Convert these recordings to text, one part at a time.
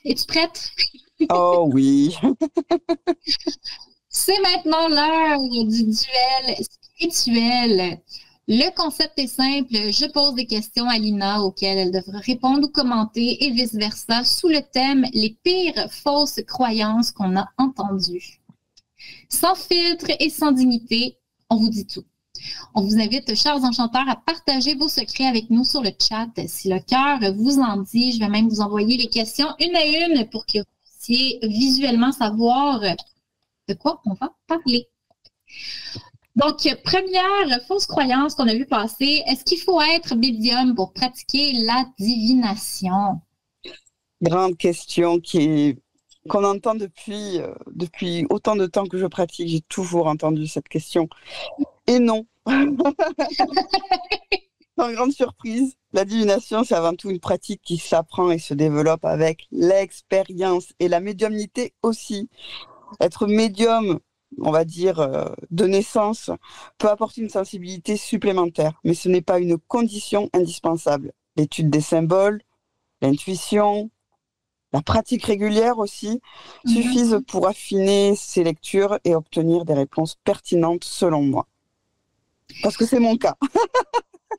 Es-tu prête? Oh oui. C'est maintenant l'heure du duel spirituel. Le concept est simple. Je pose des questions à Lina auxquelles elle devra répondre ou commenter et vice-versa sous le thème les pires fausses croyances qu'on a entendues. Sans filtre et sans dignité, on vous dit tout. On vous invite, chers enchanteurs, à partager vos secrets avec nous sur le chat. Si le cœur vous en dit, je vais même vous envoyer les questions une à une pour que vous puissiez visuellement savoir de quoi on va parler. Donc, première fausse croyance qu'on a vu passer, est-ce qu'il faut être médium pour pratiquer la divination? Grande question qu'on entend depuis autant de temps que je pratique. J'ai toujours entendu cette question. Et non, sans grande surprise, la divination, c'est avant tout une pratique qui s'apprend et se développe avec l'expérience et la médiumnité aussi. Être médium, on va dire, de naissance, peut apporter une sensibilité supplémentaire, mais ce n'est pas une condition indispensable. L'étude des symboles, l'intuition, la pratique régulière aussi suffisent pour affiner ses lectures et obtenir des réponses pertinentes selon moi. Parce que c'est mon cas.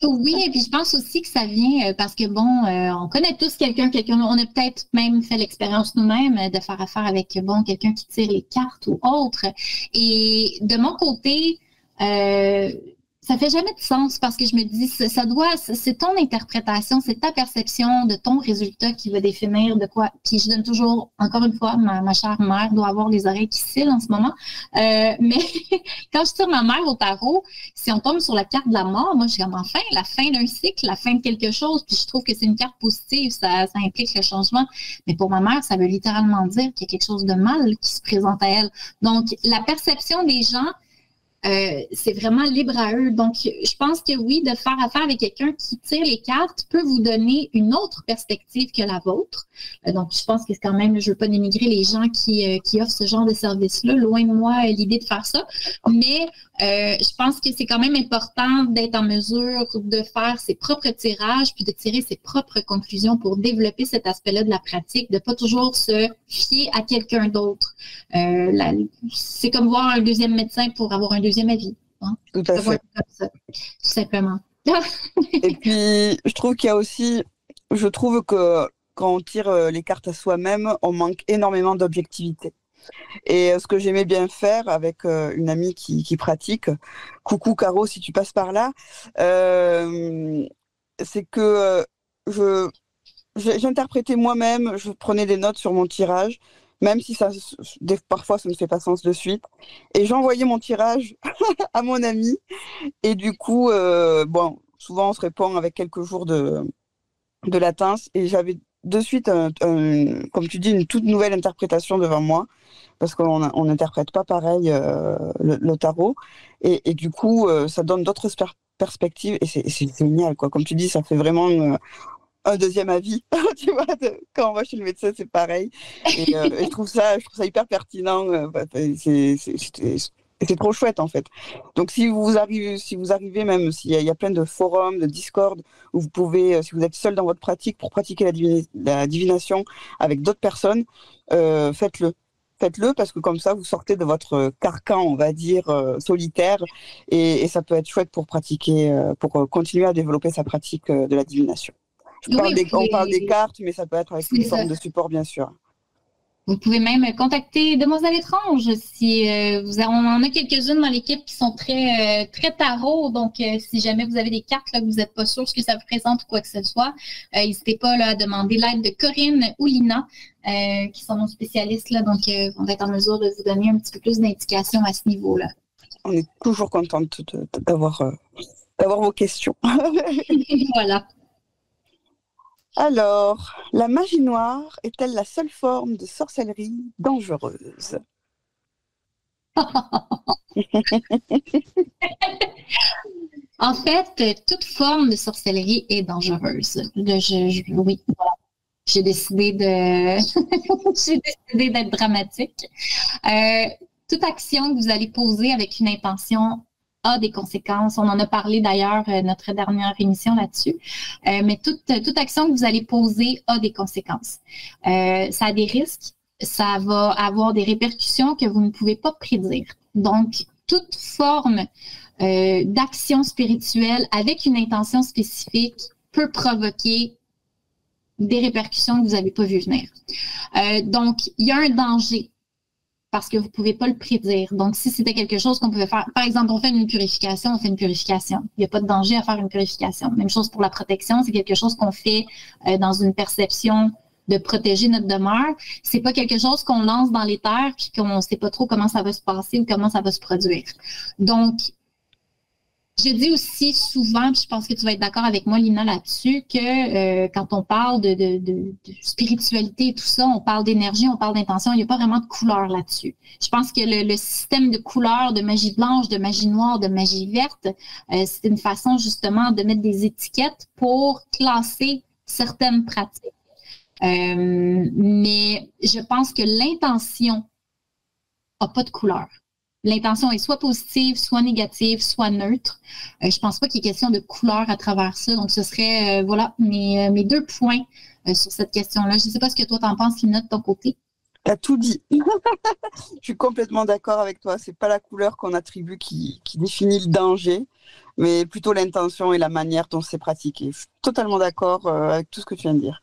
Oui, et puis je pense aussi que ça vient parce que, bon, on connaît tous quelqu'un, on a peut-être même fait l'expérience nous-mêmes de faire affaire avec, bon, quelqu'un qui tire les cartes ou autre. Et de mon côté, ça fait jamais de sens parce que je me dis, c'est ton interprétation, c'est ta perception de ton résultat qui va définir de quoi. Puis je donne toujours, encore une fois, ma chère mère doit avoir les oreilles qui cillent en ce moment. Mais quand je tire ma mère au tarot, si on tombe sur la carte de la mort, moi, je suis comme enfin, la fin d'un cycle, la fin de quelque chose. Puis je trouve que c'est une carte positive, ça implique le changement. Mais pour ma mère, ça veut littéralement dire qu'il y a quelque chose de mal qui se présente à elle. Donc, la perception des gens, c'est vraiment libre à eux. Donc, je pense que oui, de faire affaire avec quelqu'un qui tire les cartes peut vous donner une autre perspective que la vôtre. Donc, je pense que c'est quand même, je ne veux pas dénigrer les gens qui offrent ce genre de service-là. Loin de moi l'idée de faire ça. Mais je pense que c'est quand même important d'être en mesure de faire ses propres tirages puis de tirer ses propres conclusions pour développer cet aspect-là de la pratique, de ne pas toujours se fier à quelqu'un d'autre. C'est comme voir un deuxième médecin pour avoir un deuxième avis. Hein? Tout à fait. Comme ça, tout simplement. Et puis, je trouve que quand on tire les cartes à soi-même, on manque énormément d'objectivité. Et ce que j'aimais bien faire avec une amie qui pratique, coucou Caro, si tu passes par là, c'est que j'interprétais moi-même, je prenais des notes sur mon tirage, même si parfois ça ne fait pas sens de suite, et j'envoyais mon tirage à mon ami, et du coup, bon, souvent on se répond avec quelques jours de latence, et j'avais de suite, comme tu dis, une toute nouvelle interprétation devant moi, parce qu'on n'interprète pas pareil le tarot, et du coup, ça donne d'autres perspectives, et c'est génial, quoi. Comme tu dis, ça fait vraiment un deuxième avis, tu vois, quand on va chez le médecin, c'est pareil. Et je trouve ça hyper pertinent. C'est trop chouette, en fait. Donc, si vous arrivez même, s'il y a plein de forums, de Discord, où vous pouvez, si vous êtes seul dans votre pratique, pour pratiquer la divination avec d'autres personnes, faites-le. Faites-le parce que comme ça, vous sortez de votre carcan, on va dire, solitaire, et ça peut être chouette pour pratiquer, pour continuer à développer sa pratique de la divination. Oui, On parle des cartes, mais ça peut être avec toute c'est ça. forme de support, bien sûr. Vous pouvez même contacter Demoiselle Étrange si on en a quelques-unes dans l'équipe qui sont très tarot. Donc, si jamais vous avez des cartes là, que vous n'êtes pas sûr ce que ça vous présente ou quoi que ce soit, n'hésitez pas là, à demander l'aide de Corinne ou Lina, qui sont nos spécialistes. Là, donc, on va être en mesure de vous donner un petit peu plus d'indications à ce niveau-là. On est toujours contente d'avoir vos questions. Voilà. Alors, la magie noire est-elle la seule forme de sorcellerie dangereuse? En fait, toute forme de sorcellerie est dangereuse. Oui, voilà. J'ai décidé de, j'ai décidé d'être dramatique. Toute action que vous allez poser avec une intention a des conséquences. On en a parlé d'ailleurs notre dernière émission là-dessus. Mais toute action que vous allez poser a des conséquences. Ça a des risques. Ça va avoir des répercussions que vous ne pouvez pas prédire. Donc, toute forme d'action spirituelle avec une intention spécifique peut provoquer des répercussions que vous n'avez pas vu venir. Donc, il y a un danger parce que vous ne pouvez pas le prédire. Donc, si c'était quelque chose qu'on pouvait faire, par exemple, on fait une purification, on fait une purification. Il n'y a pas de danger à faire une purification. Même chose pour la protection, c'est quelque chose qu'on fait dans une perception de protéger notre demeure. C'est pas quelque chose qu'on lance dans l'éther puis qu'on ne sait pas trop comment ça va se passer ou comment ça va se produire. Donc, je dis aussi souvent, puis je pense que tu vas être d'accord avec moi, Lina, là-dessus, que quand on parle de spiritualité et tout ça, on parle d'énergie, on parle d'intention, il n'y a pas vraiment de couleur là-dessus. Je pense que le système de couleurs, de magie blanche, de magie noire, de magie verte, c'est une façon justement de mettre des étiquettes pour classer certaines pratiques. Mais je pense que l'intention n'a pas de couleur. L'intention est soit positive, soit négative, soit neutre. Je pense pas qu'il y ait question de couleur à travers ça. Donc, ce serait, voilà, mes 2 points sur cette question-là. Je ne sais pas ce que toi, t'en penses, Lina, de ton côté. Tu as tout dit. Je suis complètement d'accord avec toi. C'est pas la couleur qu'on attribue qui définit le danger, mais plutôt l'intention et la manière dont c'est pratiqué. Je suis totalement d'accord avec tout ce que tu viens de dire.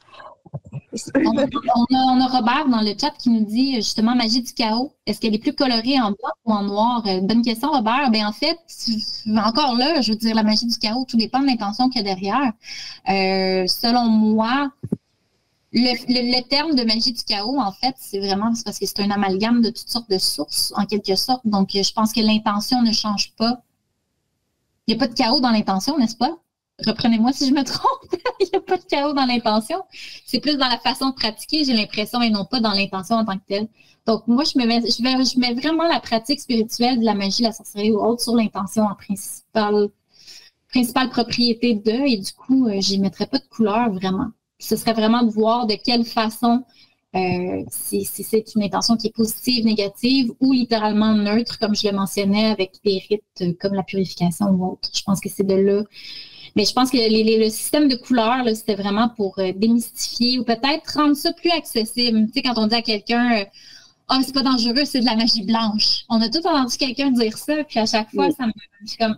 On a Robert dans le chat qui nous dit justement magie du chaos. Est-ce qu'elle est plus colorée en blanc ou en noir? Bonne question, Robert. Ben, en fait, encore là, je veux dire, la magie du chaos, tout dépend de l'intention qu'il y a derrière. Selon moi, le terme de magie du chaos, en fait, c'est parce que c'est un amalgame de toutes sortes de sources, en quelque sorte. Donc, je pense que l'intention ne change pas. Il n'y a pas de chaos dans l'intention, n'est-ce pas? Reprenez-moi si je me trompe. Il n'y a pas de chaos dans l'intention. C'est plus dans la façon de pratiquer, j'ai l'impression, et non pas dans l'intention en tant que telle. Donc, moi, je mets vraiment la pratique spirituelle de la magie, la sorcellerie ou autre sur l'intention en principale propriété de, et du coup, j'y mettrais pas de couleur vraiment. Ce serait vraiment de voir de quelle façon si c'est une intention qui est positive, négative ou littéralement neutre, comme je le mentionnais, avec des rites comme la purification ou autre. Je pense que c'est de là. Mais je pense que le système de couleurs, là, c'était vraiment pour démystifier ou peut-être rendre ça plus accessible. Tu sais, quand on dit à quelqu'un « c'est pas dangereux, c'est de la magie blanche ». On a tous entendu quelqu'un dire ça, puis à chaque fois, ça me... Je suis comme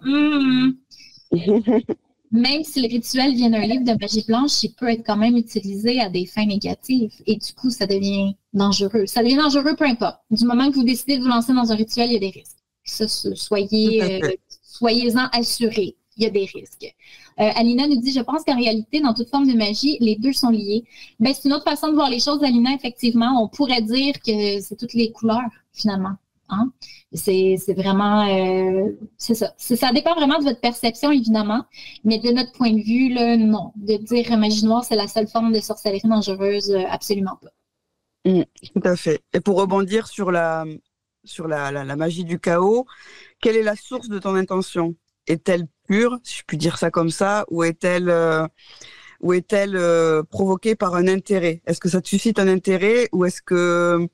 Même si le rituel vient d'un livre de magie blanche, il peut être quand même utilisé à des fins négatives. Et du coup, ça devient dangereux. Ça devient dangereux peu importe. Du moment que vous décidez de vous lancer dans un rituel, il y a des risques. Ça, soyez-en assurés. Il y a des risques. Alina nous dit, je pense qu'en réalité, dans toute forme de magie, les deux sont liés. Ben, c'est une autre façon de voir les choses, Alina, effectivement. On pourrait dire que c'est toutes les couleurs, finalement. Hein? C'est vraiment... c'est ça. Ça dépend vraiment de votre perception, évidemment. Mais de notre point de vue, là, non. De dire magie noire, c'est la seule forme de sorcellerie dangereuse, absolument pas. Tout à fait. Et pour rebondir sur la magie du chaos, quelle est la source de ton intention? Est-elle pure, si je puis dire ça comme ça, ou est-elle provoquée par un intérêt? Est-ce que ça te suscite un intérêt ou est-ce que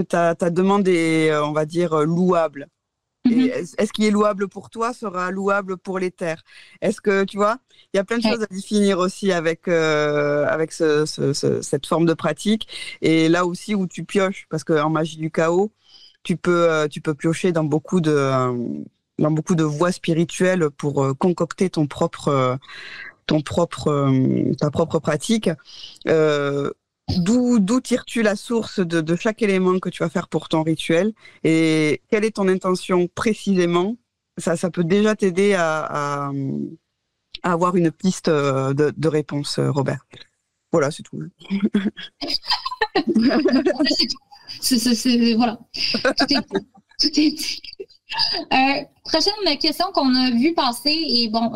ta demande est, on va dire, louable? Et est-ce qui est louable pour toi sera louable pour les terres? Est-ce que, tu vois, il y a plein de choses à définir aussi avec cette forme de pratique. Et là aussi où tu pioches, parce qu'en magie du chaos, tu peux piocher dans beaucoup de voies spirituelles pour concocter ta propre pratique. D'où tires-tu la source de chaque élément que tu vas faire pour ton rituel et quelle est ton intention précisément? Ça peut déjà t'aider à avoir une piste de réponse, Robert. Voilà, c'est tout. Voilà. Tout est dit. Prochaine question qu'on a vue passer, et bon,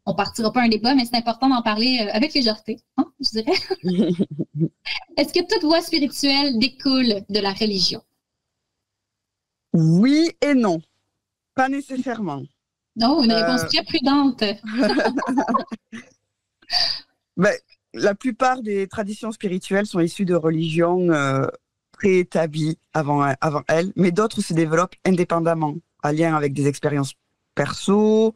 on partira pas un débat, mais c'est important d'en parler avec légèreté, hein, je dirais. Est-ce que toute voie spirituelle découle de la religion? Oui et non. Pas nécessairement. Non, une réponse très prudente. Ben, la plupart des traditions spirituelles sont issues de religions préétablies avant elles, mais d'autres se développent indépendamment. à lien avec des expériences perso,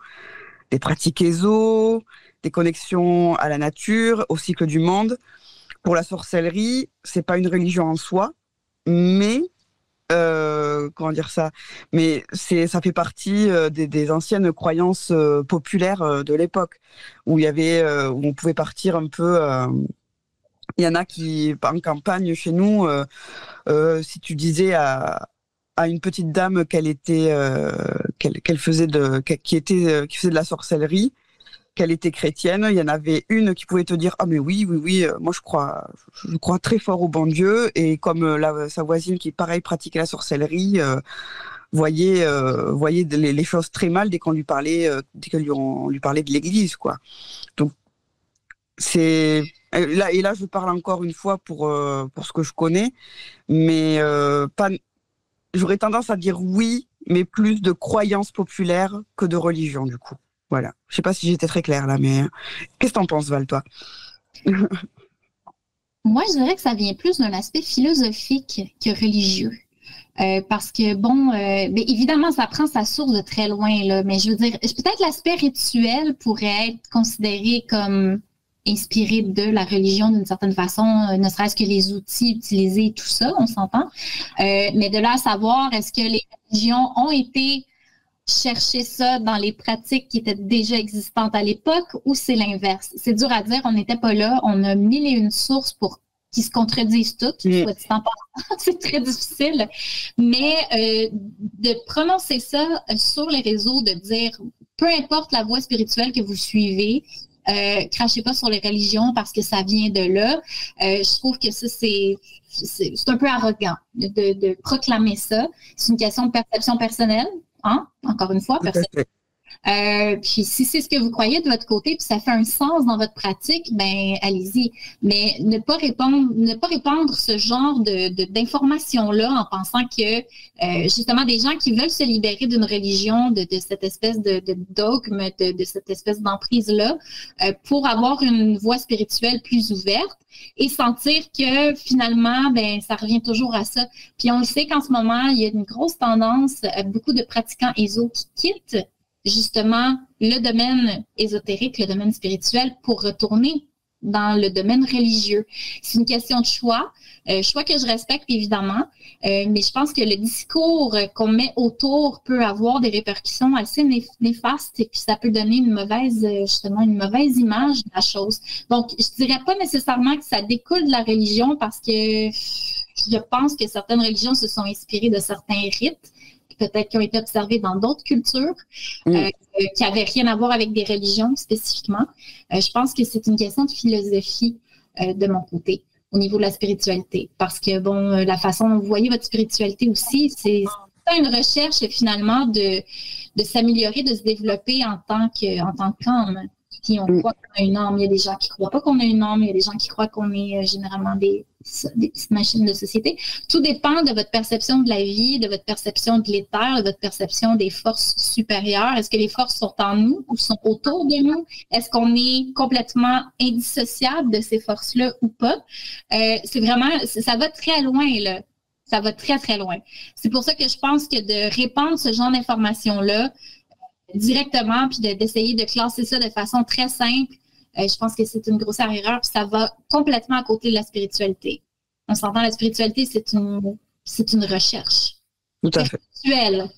des pratiques ésо, des connexions à la nature, au cycle du monde. Pour la sorcellerie, c'est pas une religion en soi, mais comment dire ça? Mais ça fait partie des anciennes croyances populaires de l'époque, où il y avait, où on pouvait partir un peu. Il y en a qui, en campagne chez nous, si tu disais à une petite dame qu'elle était, qu'elle faisait qui faisait de la sorcellerie, qu'elle était chrétienne, il y en avait une qui pouvait te dire ah mais oui oui oui moi je crois très fort au bon Dieu, et comme sa voisine qui pareil pratiquait la sorcellerie voyait les choses très mal dès qu'on lui parlait on lui parlait de l'église, quoi. Donc c'est là je parle encore une fois pour ce que je connais, mais pas, j'aurais tendance à dire oui, mais plus de croyances populaires que de religion, du coup. Voilà. Je sais pas si j'étais très claire là, mais qu'est-ce que t'en penses, Val, toi? Moi, je dirais que ça vient plus d'un aspect philosophique que religieux. Parce que, bon, mais évidemment, ça prend sa source de très loin, là, mais je veux dire, peut-être l'aspect rituel pourrait être considéré comme inspiré de la religion d'une certaine façon, ne serait-ce que les outils utilisés, tout ça, on s'entend. Mais de là à savoir, est-ce que les religions ont été chercher ça dans les pratiques qui étaient déjà existantes à l'époque, ou c'est l'inverse? C'est dur à dire, on n'était pas là, on a mille et une sources pour qui se contredisent toutes, soit dit en passant. C'est très difficile, mais de prononcer ça sur les réseaux, de dire, peu importe la voie spirituelle que vous suivez, crachez pas sur les religions parce que ça vient de là. Je trouve que ça, c'est un peu arrogant de proclamer ça. C'est une question de perception personnelle. Hein? Encore une fois, puis si c'est ce que vous croyez de votre côté, puis ça fait un sens dans votre pratique, ben allez-y. Mais ne pas répandre ce genre d'informations-là en pensant que justement des gens qui veulent se libérer d'une religion, de cette espèce de dogme, de cette espèce d'emprise-là, pour avoir une voie spirituelle plus ouverte et sentir que finalement, ben ça revient toujours à ça. Puis on le sait qu'en ce moment, il y a une grosse tendance à beaucoup de pratiquants ésotériques qui quittent justement le domaine ésotérique, le domaine spirituel, pour retourner dans le domaine religieux. C'est une question de choix que je respecte évidemment, mais je pense que le discours qu'on met autour peut avoir des répercussions assez néfastes et puis ça peut donner une mauvaise image de la chose. Donc, je dirais pas nécessairement que ça découle de la religion parce que je pense que certaines religions se sont inspirées de certains rites peut-être qui ont été observés dans d'autres cultures, qui n'avaient rien à voir avec des religions spécifiquement. Je pense que c'est une question de philosophie de mon côté, au niveau de la spiritualité. Parce que, bon, la façon dont vous voyez votre spiritualité aussi, c'est une recherche finalement de s'améliorer, de se développer en tant qu'âme. Puis on croit qu'on a une âme. Il y a des gens qui ne croient pas qu'on a une âme. Il y a des gens qui croient qu'on est généralement des petites machines de société. Tout dépend de votre perception de la vie, de votre perception de l'éther, de votre perception des forces supérieures. Est-ce que les forces sont en nous ou sont autour de nous? Est-ce qu'on est complètement indissociable de ces forces-là ou pas? C'est vraiment, ça va très loin, là. Ça va très, très loin. C'est pour ça que je pense que de répandre ce genre d'informations-là directement, puis d'essayer de classer ça de façon très simple, je pense que c'est une grossière erreur, puis ça va complètement à côté de la spiritualité. On s'entend, la spiritualité, c'est une recherche spirituelle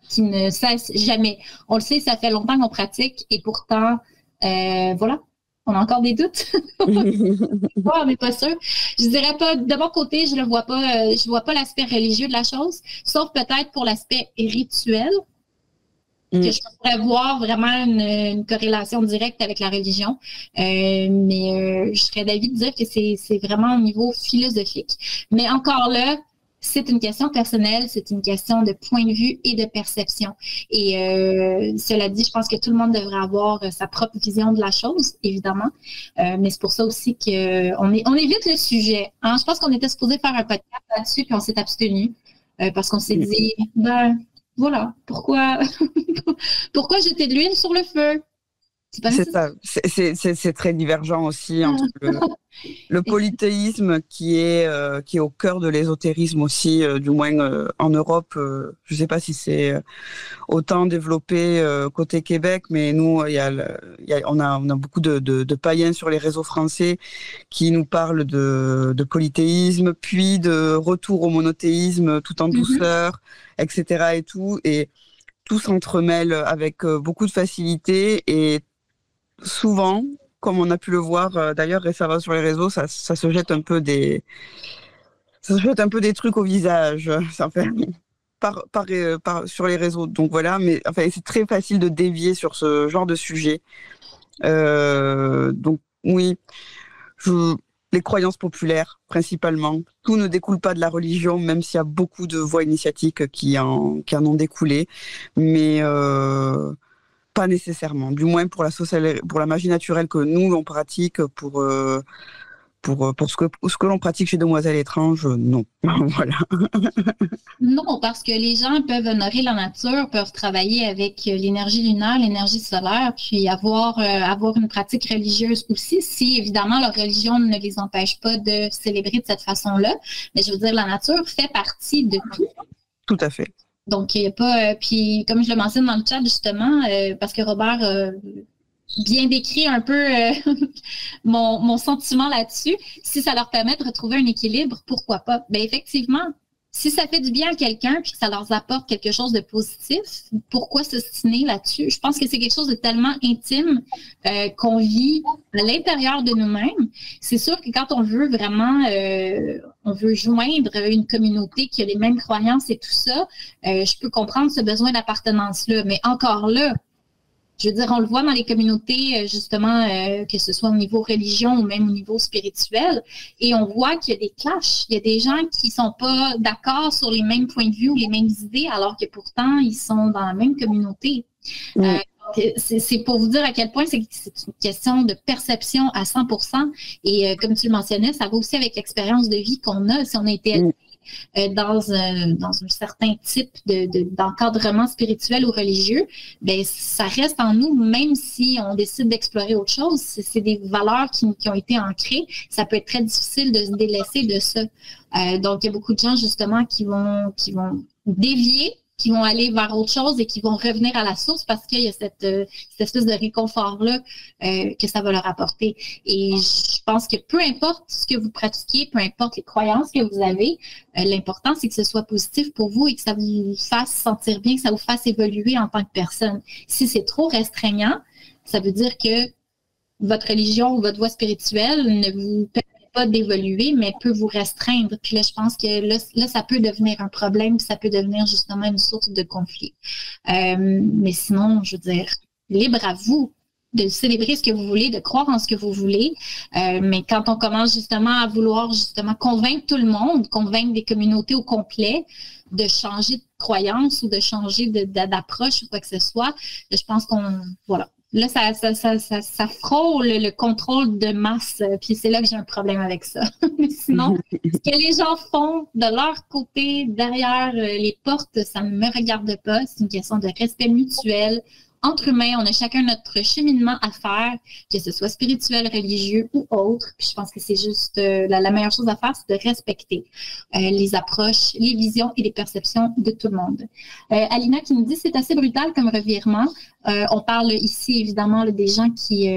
qui ne cesse jamais. On le sait, ça fait longtemps qu'on pratique, et pourtant, voilà, on a encore des doutes. On n'est pas sûr. Je dirais pas, de mon côté, je vois pas l'aspect religieux de la chose, sauf peut-être pour l'aspect rituel, que je pourrais voir vraiment une corrélation directe avec la religion. Mais je serais d'avis de dire que c'est vraiment au niveau philosophique. Mais encore là, c'est une question personnelle, c'est une question de point de vue et de perception. Et cela dit, je pense que tout le monde devrait avoir sa propre vision de la chose, évidemment. Mais c'est pour ça aussi qu'on évite le sujet. Hein? Je pense qu'on était supposé faire un podcast là-dessus, puis on s'est abstenu parce qu'on s'est dit, ben voilà, pourquoi jeter de l'huile sur le feu? C'est pas C'est nécessaire. ça, c'est très divergent aussi entre le polythéisme qui est au cœur de l'ésotérisme aussi, du moins en Europe. Je ne sais pas si c'est autant développé côté Québec, mais nous, on a beaucoup de païens sur les réseaux français qui nous parlent de polythéisme, puis de retour au monothéisme tout en Mhm. douceur, etc. et tout. Et tout s'entremêle avec beaucoup de facilité et souvent, comme on a pu le voir d'ailleurs récemment sur les réseaux, ça se jette un peu ça se jette un peu des trucs au visage. Ça fait sur les réseaux. Donc voilà, mais enfin, c'est très facile de dévier sur ce genre de sujet. Donc oui, je, les croyances populaires principalement. Tout ne découle pas de la religion, même s'il y a beaucoup de voies initiatiques qui en ont découlé. Mais pas nécessairement, du moins pour la magie naturelle que nous on pratique, pour ce que l'on pratique chez Demoiselles Étranges, non. Voilà. Non, parce que les gens peuvent honorer la nature, peuvent travailler avec l'énergie lunaire, l'énergie solaire, puis avoir une pratique religieuse aussi, si évidemment leur religion ne les empêche pas de célébrer de cette façon-là. Mais je veux dire, la nature fait partie de tout. Tout à fait. Donc, il n'y a pas. Puis, comme je le mentionne dans le chat, justement, parce que Robert bien décrit un peu mon sentiment là-dessus. Si ça leur permet de retrouver un équilibre, pourquoi pas? Ben effectivement, si ça fait du bien à quelqu'un puis que ça leur apporte quelque chose de positif, pourquoi s'ostiner là-dessus? Je pense que c'est quelque chose de tellement intime qu'on vit à l'intérieur de nous-mêmes. C'est sûr que quand on veut vraiment, on veut joindre une communauté qui a les mêmes croyances et tout ça, je peux comprendre ce besoin d'appartenance-là. Mais encore là, je veux dire, on le voit dans les communautés, justement, que ce soit au niveau religion ou même au niveau spirituel, et on voit qu'il y a des clashs. Il y a des gens qui sont pas d'accord sur les mêmes points de vue ou les mêmes idées, alors que pourtant, ils sont dans la même communauté. Mm. C'est pour vous dire à quel point c'est une question de perception à 100%. Et comme tu le mentionnais, ça va aussi avec l'expérience de vie qu'on a. Si on a été dans un certain type d'encadrement spirituel ou religieux, ben ça reste en nous, même si on décide d'explorer autre chose. C'est des valeurs qui ont été ancrées. Ça peut être très difficile de se délaisser de ça. Donc, il y a beaucoup de gens, justement, qui vont dévier, qui vont aller vers autre chose et qui vont revenir à la source parce qu'il y a cette espèce de réconfort-là que ça va leur apporter. Et je pense que peu importe ce que vous pratiquez, peu importe les croyances que vous avez, l'important, c'est que ce soit positif pour vous et que ça vous fasse sentir bien, que ça vous fasse évoluer en tant que personne. Si c'est trop restreignant, ça veut dire que votre religion ou votre voie spirituelle ne vous permet pas d'évoluer, mais peut vous restreindre. Puis là, je pense que là, ça peut devenir un problème, puis ça peut devenir justement une source de conflit. Mais sinon, je veux dire, libre à vous de célébrer ce que vous voulez, de croire en ce que vous voulez. Mais quand on commence justement à vouloir justement convaincre tout le monde, convaincre des communautés au complet, de changer de croyance ou de changer d'approche ou quoi que ce soit, je pense voilà. Là, ça frôle le contrôle de masse, puis c'est là que j'ai un problème avec ça. Mais sinon, ce que les gens font de leur côté, derrière les portes, ça ne me regarde pas. C'est une question de respect mutuel. Entre humains, on a chacun notre cheminement à faire, que ce soit spirituel, religieux ou autre. Puis je pense que c'est juste la meilleure chose à faire, c'est de respecter les approches, les visions et les perceptions de tout le monde. Alina qui nous dit c'est assez brutal comme revirement. On parle ici évidemment là, des gens qui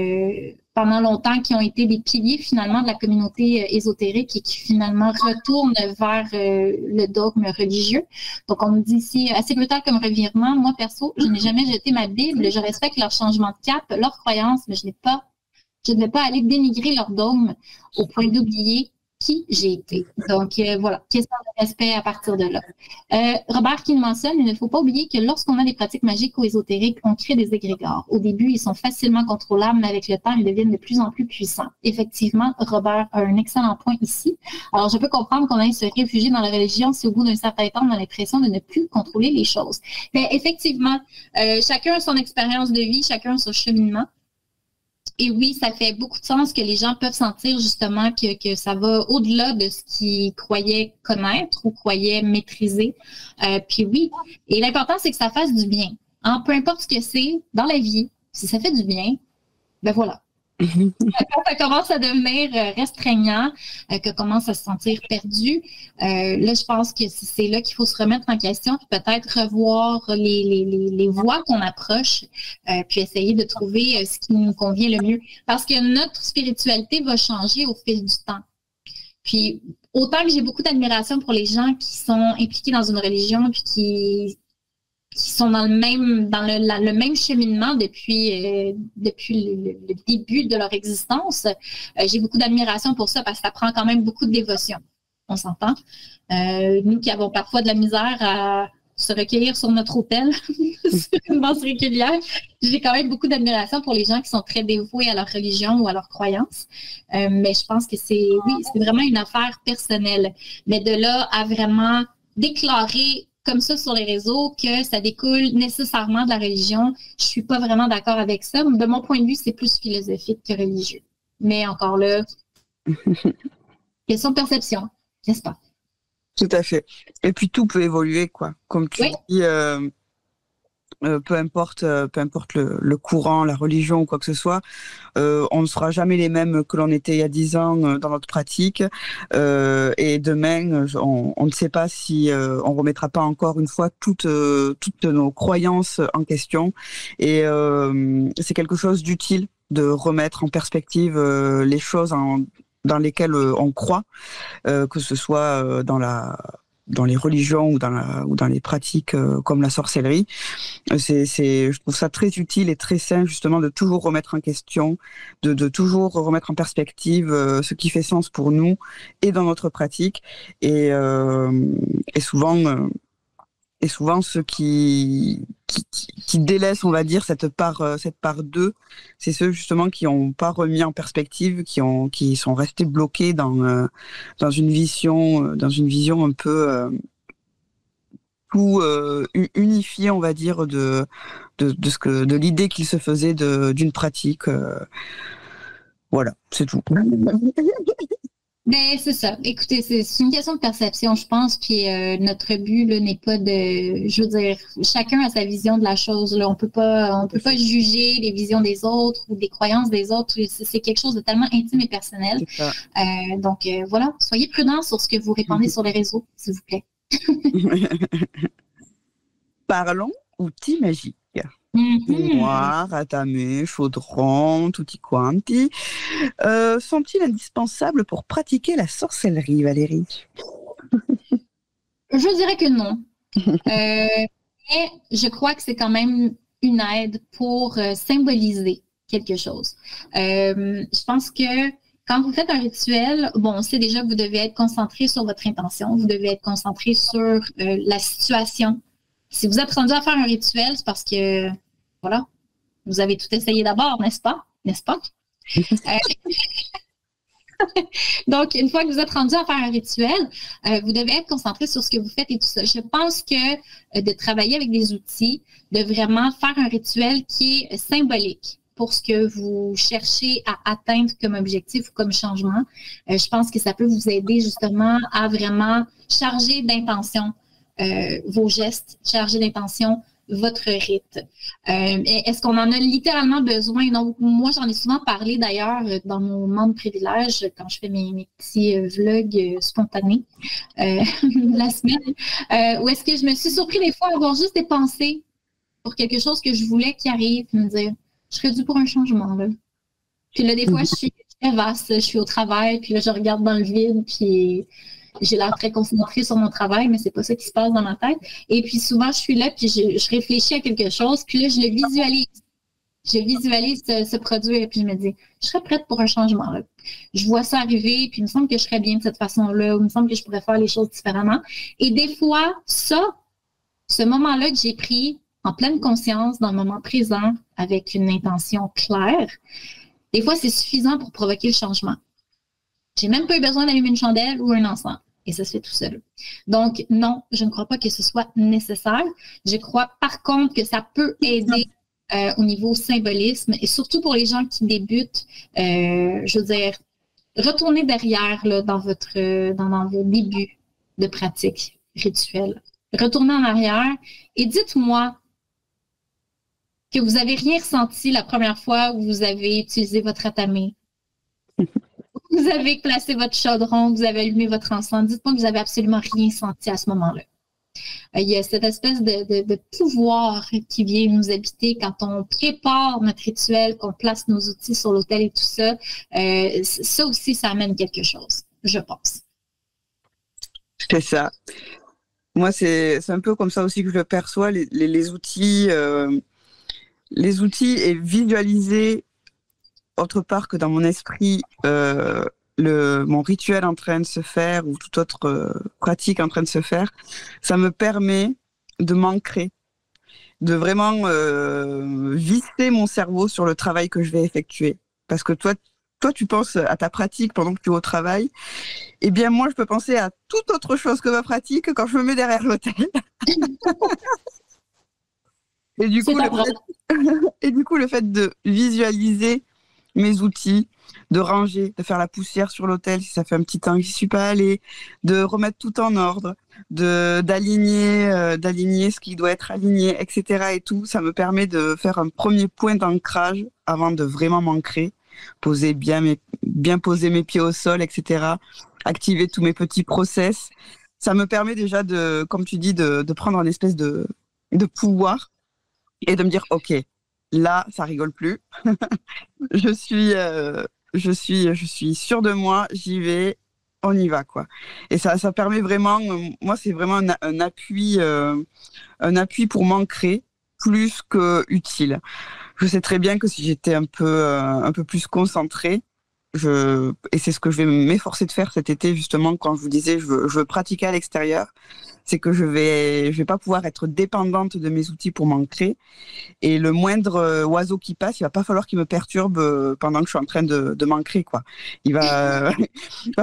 pendant longtemps qui ont été des piliers finalement de la communauté ésotérique et qui finalement retournent vers le dogme religieux. Donc on nous dit ici assez brutal comme revirement. Moi perso, je n'ai jamais jeté ma Bible. Je respecte leur changement de cap, leurs croyances, mais je ne vais pas aller dénigrer leur dogme au point d'oublier qui j'ai été. Donc, voilà, question de respect à partir de là. Robert qui nous mentionne, il ne faut pas oublier que lorsqu'on a des pratiques magiques ou ésotériques, on crée des égrégores. Au début, ils sont facilement contrôlables, mais avec le temps, ils deviennent de plus en plus puissants. Effectivement, Robert a un excellent point ici. Alors, je peux comprendre qu'on aille se réfugier dans la religion si au bout d'un certain temps, on a l'impression de ne plus contrôler les choses. Mais effectivement, chacun a son expérience de vie, chacun a son cheminement. Et oui, ça fait beaucoup de sens que les gens peuvent sentir justement que ça va au-delà de ce qu'ils croyaient connaître ou croyaient maîtriser. Puis oui, et l'important, c'est que ça fasse du bien. Hein, peu importe ce que c'est dans la vie, si ça fait du bien, Ben voilà. Quand ça commence à devenir restreignant, que commence à se sentir perdu, là, je pense que c'est là qu'il faut se remettre en question, puis peut-être revoir les voies qu'on approche, puis essayer de trouver ce qui nous convient le mieux. Parce que notre spiritualité va changer au fil du temps. Puis, autant que j'ai beaucoup d'admiration pour les gens qui sont impliqués dans une religion, puis qui sont dans le même cheminement depuis le début de leur existence. J'ai beaucoup d'admiration pour ça parce que ça prend quand même beaucoup de dévotion. On s'entend. Nous qui avons parfois de la misère à se recueillir sur notre autel sur une base régulière, j'ai quand même beaucoup d'admiration pour les gens qui sont très dévoués à leur religion ou à leur croyance. Mais je pense que c'est vraiment une affaire personnelle. Mais de là à vraiment déclarer comme ça sur les réseaux que ça découle nécessairement de la religion. Je suis pas vraiment d'accord avec ça. De mon point de vue, c'est plus philosophique que religieux. Mais encore là, question de perception, n'est-ce pas? Tout à fait. Et puis tout peut évoluer, quoi. Comme tu dis, peu importe le courant, la religion ou quoi que ce soit, on ne sera jamais les mêmes que l'on était il y a 10 ans dans notre pratique. Et demain, on ne sait pas si on remettra pas encore une fois toutes nos croyances en question. Et c'est quelque chose d'utile de remettre en perspective les choses dans lesquelles on croit, que ce soit dans les religions ou dans les pratiques comme la sorcellerie. Je trouve ça très utile et très sain justement de toujours remettre en question, de toujours remettre en perspective ce qui fait sens pour nous et dans notre pratique. Et souvent ceux qui délaissent, on va dire, cette part d'eux, c'est ceux justement qui n'ont pas remis en perspective, qui sont restés bloqués dans une vision un peu tout unifiée, on va dire, de l'idée qu'ils se faisaient d'une pratique. Voilà, c'est tout. Ben, c'est ça. Écoutez, c'est une question de perception, je pense. Puis notre but là n'est pas je veux dire, chacun a sa vision de la chose. Là, on peut pas juger les visions des autres ou des croyances des autres. C'est quelque chose de tellement intime et personnel. Donc voilà, soyez prudents sur ce que vous répandez sur les réseaux, s'il vous plaît. Parlons outils magiques. Noir, atame, chaudron, tutti quanti. Sont-ils indispensables pour pratiquer la sorcellerie, Valérie? Je dirais que non. Mais je crois que c'est quand même une aide pour symboliser quelque chose. Je pense que quand vous faites un rituel, bon, on sait déjà que vous devez être concentré sur votre intention, vous devez être concentré sur la situation. Si vous êtes rendu à faire un rituel, c'est parce que, voilà, vous avez tout essayé d'abord, n'est-ce pas? N'est-ce pas? Donc, une fois que vous êtes rendu à faire un rituel, vous devez être concentré sur ce que vous faites et tout ça. Je pense que de travailler avec des outils, de vraiment faire un rituel qui est symbolique pour ce que vous cherchez à atteindre comme objectif ou comme changement, je pense que ça peut vous aider justement à vraiment charger d'intention vos gestes, charger d'intention votre rite. Est-ce qu'on en a littéralement besoin? Donc, moi, j'en ai souvent parlé d'ailleurs dans mon moment de privilège quand je fais mes petits vlogs spontanés la semaine, où est-ce que je me suis surpris des fois à avoir juste des pensées pour quelque chose que je voulais qui arrive, puis me dire, je serais due pour un changement, là. Puis là, des fois, je suis très vaste, je suis au travail, puis là, je regarde dans le vide, puis j'ai l'air très concentrée sur mon travail, mais c'est pas ça qui se passe dans ma tête. Et puis souvent, je suis là, puis je réfléchis à quelque chose, puis là, je le visualise. Je visualise ce produit, et puis je me dis, je serais prête pour un changement. Là. Je vois ça arriver, puis il me semble que je serais bien de cette façon-là, ou il me semble que je pourrais faire les choses différemment. Et des fois, ce moment-là que j'ai pris en pleine conscience, dans le moment présent, avec une intention claire, des fois, c'est suffisant pour provoquer le changement. J'ai même pas eu besoin d'allumer une chandelle ou un encens. Et ça se fait tout seul. Donc, non, je ne crois pas que ce soit nécessaire. Je crois, par contre, que ça peut aider au niveau symbolisme et surtout pour les gens qui débutent, je veux dire, retournez derrière là, dans vos débuts de pratique rituelle. Retournez en arrière et dites-moi que vous n'avez rien ressenti la première fois où vous avez utilisé votre atamé. Vous avez placé votre chaudron, vous avez allumé votre encens. Dites-moi que vous n'avez absolument rien senti à ce moment-là. Il y a cette espèce de pouvoir qui vient nous habiter quand on prépare notre rituel, qu'on place nos outils sur l'autel et tout ça. Ça aussi, ça amène quelque chose, je pense. C'est ça. Moi, c'est un peu comme ça aussi que je le perçois, les outils et visualiser autre part que dans mon esprit mon rituel en train de se faire ou toute autre pratique en train de se faire, ça me permet de m'ancrer, de vraiment visser mon cerveau sur le travail que je vais effectuer. Parce que toi, tu penses à ta pratique pendant que tu es au travail. Eh bien, moi, je peux penser à toute autre chose que ma pratique quand je me mets derrière l'autel. Et du coup, le fait de visualiser mes outils, de ranger, de faire la poussière sur l'autel si ça fait un petit temps que j'y suis pas allée, de remettre tout en ordre, d'aligner ce qui doit être aligné, etc. Et tout, ça me permet de faire un premier point d'ancrage avant de vraiment m'ancrer, bien poser mes pieds au sol, etc. Activer tous mes petits process. Ça me permet déjà comme tu dis, de prendre une espèce de pouvoir et de me dire, OK, là, ça rigole plus. Je suis sûre de moi, j'y vais, on y va, quoi. Et ça permet vraiment, moi, c'est vraiment un appui pour m'ancrer plus que utile. Je sais très bien que si j'étais un peu plus concentrée, et c'est ce que je vais m'efforcer de faire cet été, justement, quand je vous disais, je veux pratiquer à l'extérieur, c'est que je vais pas pouvoir être dépendante de mes outils pour m'ancrer. Et le moindre oiseau qui passe, il va pas falloir qu'il me perturbe pendant que je suis en train de m'ancrer, quoi. Il va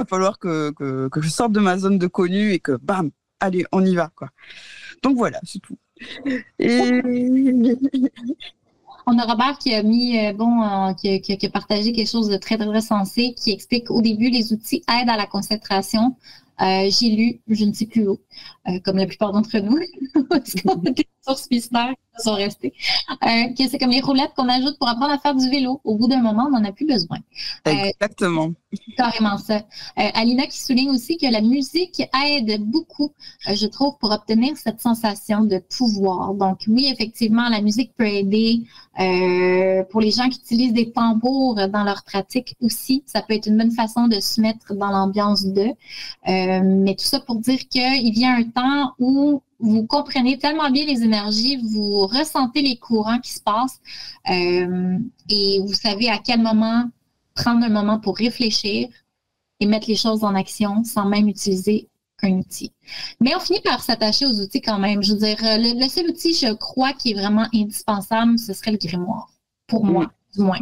falloir que je sorte de ma zone de connu et que bam, allez, on y va, quoi. Donc voilà, c'est tout. Et On a Robert qui a mis, qui a partagé quelque chose de très, très, très sensé, qui explique au début, les outils aident à la concentration. J'ai lu, je ne sais plus où, comme la plupart d'entre nous, parce qu'on a des sources mystères qui sont restées, que c'est comme les roulettes qu'on ajoute pour apprendre à faire du vélo. Au bout d'un moment, on n'en a plus besoin. Exactement. Carrément ça. Alina qui souligne aussi que la musique aide beaucoup, je trouve, pour obtenir cette sensation de pouvoir. Donc oui, effectivement, la musique peut aider pour les gens qui utilisent des tambours dans leur pratique aussi. Ça peut être une bonne façon de se mettre dans l'ambiance d'eux. Mais tout ça pour dire qu'il vient un temps où vous comprenez tellement bien les énergies, vous ressentez les courants qui se passent et vous savez à quel moment prendre un moment pour réfléchir et mettre les choses en action sans même utiliser qu'un outil. Mais on finit par s'attacher aux outils quand même. Je veux dire, le seul outil, je crois, qui est vraiment indispensable, ce serait le grimoire, pour moi. Du moins.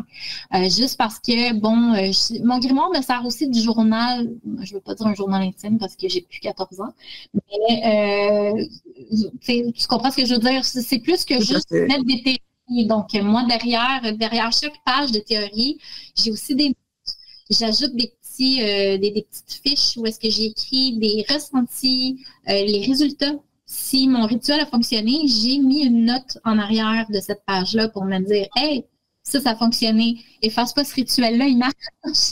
Juste parce que, mon grimoire me sert aussi du journal, je ne veux pas dire un journal intime parce que j'ai plus 14 ans, mais tu comprends ce que je veux dire? C'est plus que juste mettre des théories. Donc, moi, derrière chaque page de théorie, j'ai aussi j'ajoute des petites fiches où est-ce que j'ai écrit des ressentis, les résultats. Si mon rituel a fonctionné, j'ai mis une note en arrière de cette page-là pour me dire, hey, ça a fonctionné. Efface pas ce rituel-là, il marche.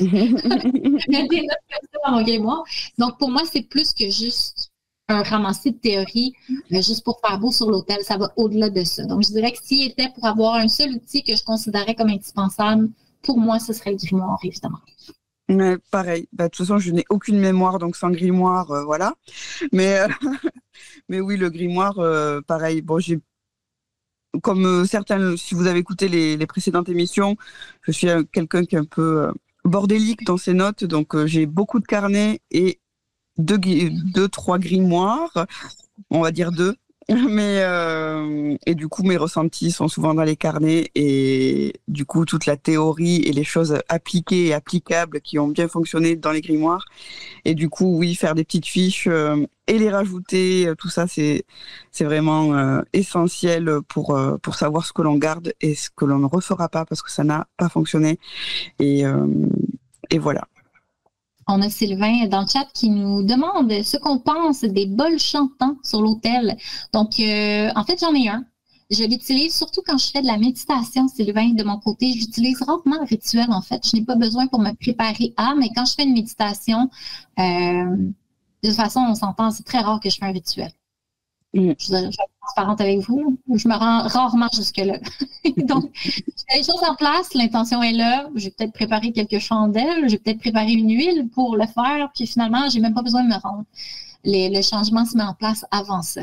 Il y a des notes comme ça dans mon grimoire. Donc, pour moi, c'est plus que juste un ramassis de théorie, juste pour faire beau sur l'autel. Ça va au-delà de ça. Donc, je dirais que s'il était pour avoir un seul outil que je considérais comme indispensable, pour moi, ce serait le grimoire, évidemment. Mais pareil. De toute façon, je n'ai aucune mémoire, donc sans grimoire, voilà. Mais oui, le grimoire, pareil. Bon, comme certains, si vous avez écouté les précédentes émissions, je suis quelqu'un qui est un peu bordélique dans ses notes, donc j'ai beaucoup de carnets et trois grimoires, on va dire 2. Mais et du coup mes ressentis sont souvent dans les carnets et du coup toute la théorie et les choses appliquées et applicables qui ont bien fonctionné dans les grimoires et du coup oui, faire des petites fiches et les rajouter, tout ça c'est vraiment essentiel pour savoir ce que l'on garde et ce que l'on ne refera pas parce que ça n'a pas fonctionné et voilà. On a Sylvain dans le chat qui nous demande ce qu'on pense des bols chantants sur l'autel. Donc, en fait, j'en ai un. Je l'utilise surtout quand je fais de la méditation, Sylvain, de mon côté. J'utilise rarement le rituel, en fait. Je n'ai pas besoin pour me préparer à, mais quand je fais une méditation, de toute façon, on s'entend, c'est très rare que je fais un rituel. Je vais être transparente avec vous. Je me rends rarement jusque-là. Donc, j'ai les choses en place, l'intention est là. J'ai peut-être préparé quelques chandelles, j'ai peut-être préparé une huile pour le faire, puis finalement, j'ai même pas besoin de me rendre. Le changement se met en place avant ça.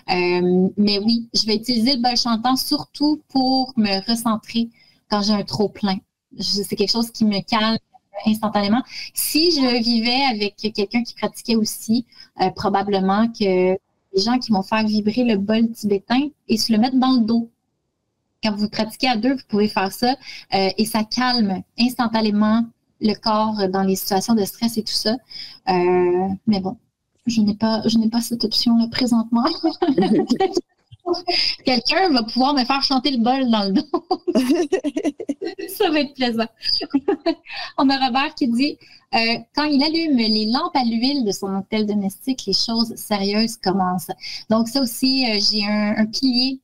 Mais oui, je vais utiliser le bol chantant surtout pour me recentrer quand j'ai un trop-plein. C'est quelque chose qui me calme instantanément. Si je vivais avec quelqu'un qui pratiquait aussi, probablement que les gens qui vont faire vibrer le bol tibétain et se le mettre dans le dos. Quand vous pratiquez à deux, vous pouvez faire ça et ça calme instantanément le corps dans les situations de stress et tout ça. Mais bon, je n'ai pas cette option-là présentement. Quelqu'un va pouvoir me faire chanter le bol dans le dos. Ça va être plaisant. On a Robert qui dit quand il allume les lampes à l'huile de son hôtel domestique, les choses sérieuses commencent. Donc, ça aussi, j'ai un pilier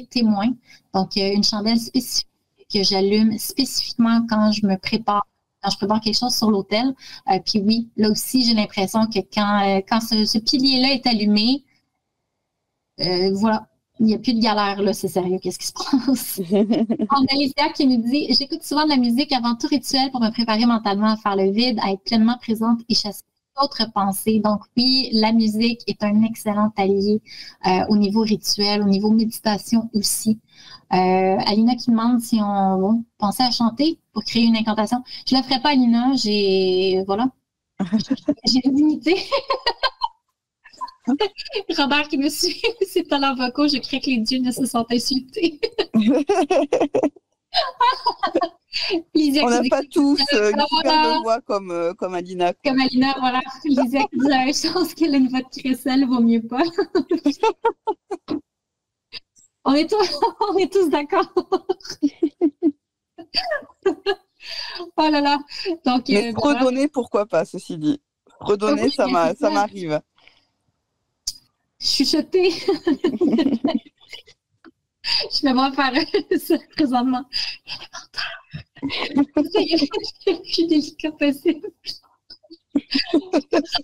témoin. Donc, une chandelle spécifique que j'allume spécifiquement quand je prépare quelque chose sur l'hôtel. Puis oui, là aussi, j'ai l'impression que quand ce pilier-là est allumé, voilà. Il n'y a plus de galère, là, c'est sérieux, qu'est-ce qui se passe? On a Alicia qui nous dit « J'écoute souvent de la musique avant tout rituel pour me préparer mentalement à faire le vide, à être pleinement présente et chasser d'autres pensées. » Donc oui, la musique est un excellent allié au niveau rituel, au niveau méditation aussi. Alina qui demande si on pensait à chanter pour créer une incantation. Je ne le ferai pas, Alina, j'ai une dignité. Robert qui me suit, c'est talents vocaux, je crains que les dieux ne se sentent insultés. On n'a pas tous une super voix comme Alina. Comme Alina, voilà. Lisa qui dit la même chose qu'elle a une voix de crécelle, vaut mieux pas. on est tous d'accord. Oh là là. Donc, mais redonner, pourquoi pas, ceci dit. Redonner, ça m'arrive. Chuchoter. Je vais voir faire ça présentement. Le plus délicat possible.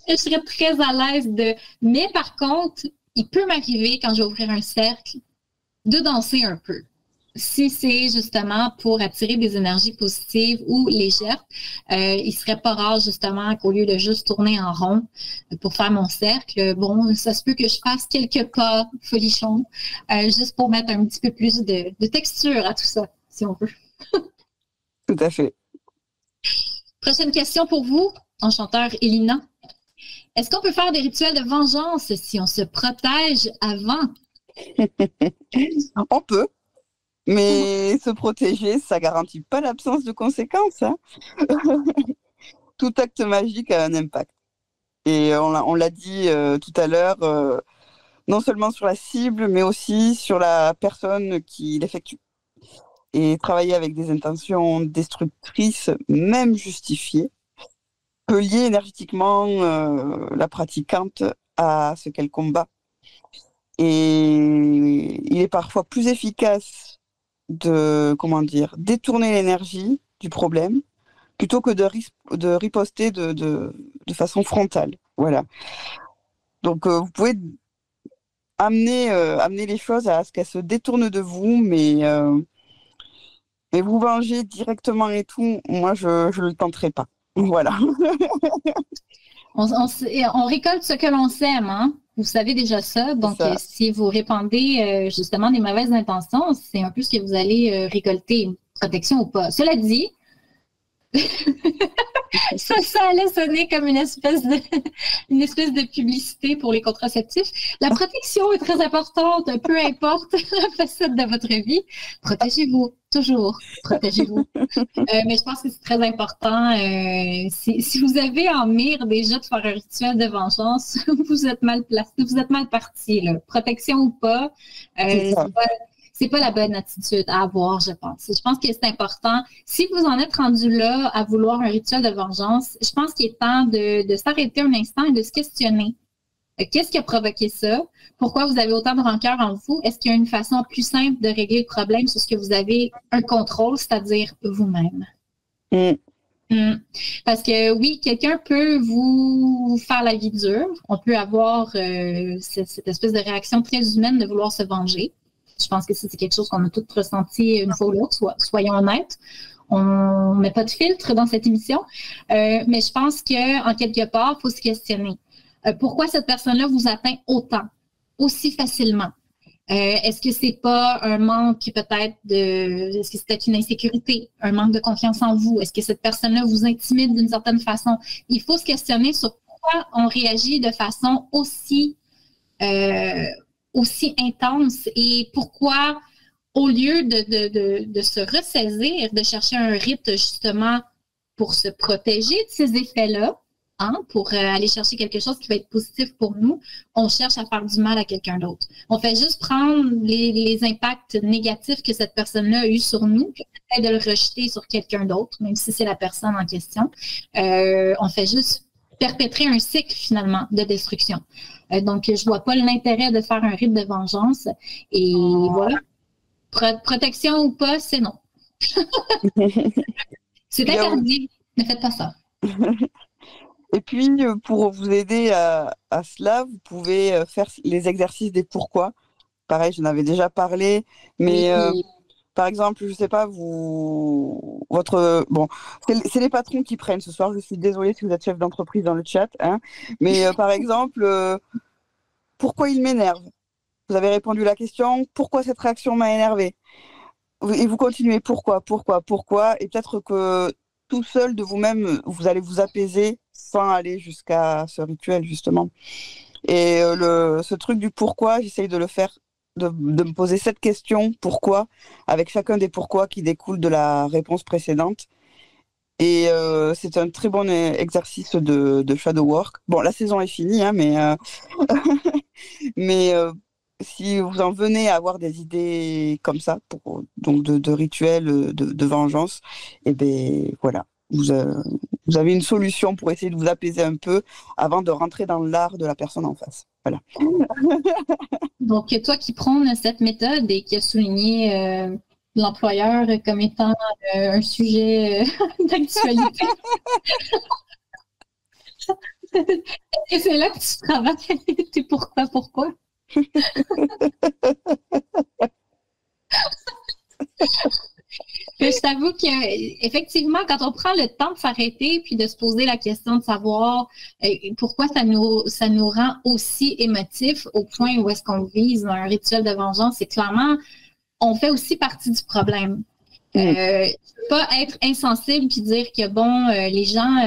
Je serais très à l'aise de... Mais par contre, il peut m'arriver, quand je vais ouvrir un cercle, de danser un peu. Si c'est justement pour attirer des énergies positives ou légères, il ne serait pas rare justement qu'au lieu de juste tourner en rond pour faire mon cercle, bon, ça se peut que je fasse quelques pas folichons juste pour mettre un petit peu plus de texture à tout ça, si on veut. Tout à fait. Prochaine question pour vous, enchanteur Elina. Est-ce qu'on peut faire des rituels de vengeance si on se protège avant? On peut. Mais se protéger, ça garantit pas l'absence de conséquences. Hein. Tout acte magique a un impact. Et on l'a dit tout à l'heure, non seulement sur la cible, mais aussi sur la personne qui l'effectue. Et travailler avec des intentions destructrices, même justifiées, peut lier énergétiquement la pratiquante à ce qu'elle combat. Et il est parfois plus efficace de détourner l'énergie du problème plutôt que de riposter de façon frontale. Voilà. Donc, vous pouvez amener les choses à ce qu'elles se détournent de vous, mais vous venger directement et tout, moi, je ne le tenterai pas. Voilà. On récolte ce que l'on sème, hein? Vous savez déjà ça. Donc, si vous répandez justement des mauvaises intentions, c'est un peu ce que vous allez récolter, protection ou pas. Cela dit, ça allait sonner comme une espèce de publicité pour les contraceptifs. La protection est très importante, peu importe la facette de votre vie. Protégez-vous, toujours, protégez-vous. Mais je pense que c'est très important. Si vous avez en mire déjà de faire un rituel de vengeance, vous êtes mal placé, vous êtes mal parti. Là. Protection ou pas, c'est pas la bonne attitude à avoir, je pense. Je pense que c'est important. Si vous en êtes rendu là à vouloir un rituel de vengeance, je pense qu'il est temps de s'arrêter un instant et de se questionner. Qu'est-ce qui a provoqué ça? Pourquoi vous avez autant de rancœur en vous? Est-ce qu'il y a une façon plus simple de régler le problème sur ce que vous avez un contrôle, c'est-à-dire vous-même? Mm. Parce que oui, quelqu'un peut vous faire la vie dure. On peut avoir cette espèce de réaction très humaine de vouloir se venger. Je pense que c'est quelque chose qu'on a tous ressenti une fois ou l'autre, soyons honnêtes. On met pas de filtre dans cette émission. Mais je pense qu'en quelque part, il faut se questionner. Pourquoi cette personne-là vous atteint autant, aussi facilement? Est-ce que c'est pas un manque peut-être est-ce que c'est peut-être une insécurité, un manque de confiance en vous? Est-ce que cette personne-là vous intimide d'une certaine façon? Il faut se questionner sur pourquoi on réagit de façon aussi intense et pourquoi, au lieu de se ressaisir, de chercher un rite justement pour se protéger de ces effets-là, pour aller chercher quelque chose qui va être positif pour nous, on cherche à faire du mal à quelqu'un d'autre. On fait juste prendre les impacts négatifs que cette personne-là a eu sur nous, puis essayer de le rejeter sur quelqu'un d'autre, même si c'est la personne en question. On fait juste perpétrer un cycle, finalement, de destruction. Donc, je vois pas l'intérêt de faire un rite de vengeance. Et voilà. Protection ou pas, c'est non. C'est interdit. Ne faites pas ça. Et puis, pour vous aider à cela, vous pouvez faire les exercices des pourquoi. Pareil, j'en avais déjà parlé, mais par exemple, je sais pas, c'est les patrons qui prennent ce soir. Je suis désolée si vous êtes chef d'entreprise dans le chat, hein, mais par exemple, pourquoi il m'énerve? Vous avez répondu à la question, pourquoi cette réaction m'a énervé? Et vous continuez, pourquoi? Et peut-être que tout seul de vous-même, vous allez vous apaiser sans aller jusqu'à ce rituel, justement. Et ce truc du pourquoi, j'essaye de le faire, de me poser cette question, pourquoi, avec chacun des pourquoi qui découlent de la réponse précédente. Et c'est un très bon exercice de shadow work. Bon, la saison est finie, hein, mais si vous en venez à avoir des idées comme ça, donc de rituels de vengeance, et ben voilà, vous avez une solution pour essayer de vous apaiser un peu avant de rentrer dans l'art de la personne en face. Voilà. Donc, toi qui prônes cette méthode et qui a souligné l'employeur comme étant un sujet d'actualité, est-ce que c'est là que tu travailles? Pourquoi? Mais je t'avoue qu'effectivement, quand on prend le temps de s'arrêter puis de se poser la question de savoir pourquoi ça nous rend aussi émotifs au point où est-ce qu'on vise un rituel de vengeance, c'est clairement, on fait aussi partie du problème. Pas être insensible puis dire que bon, les gens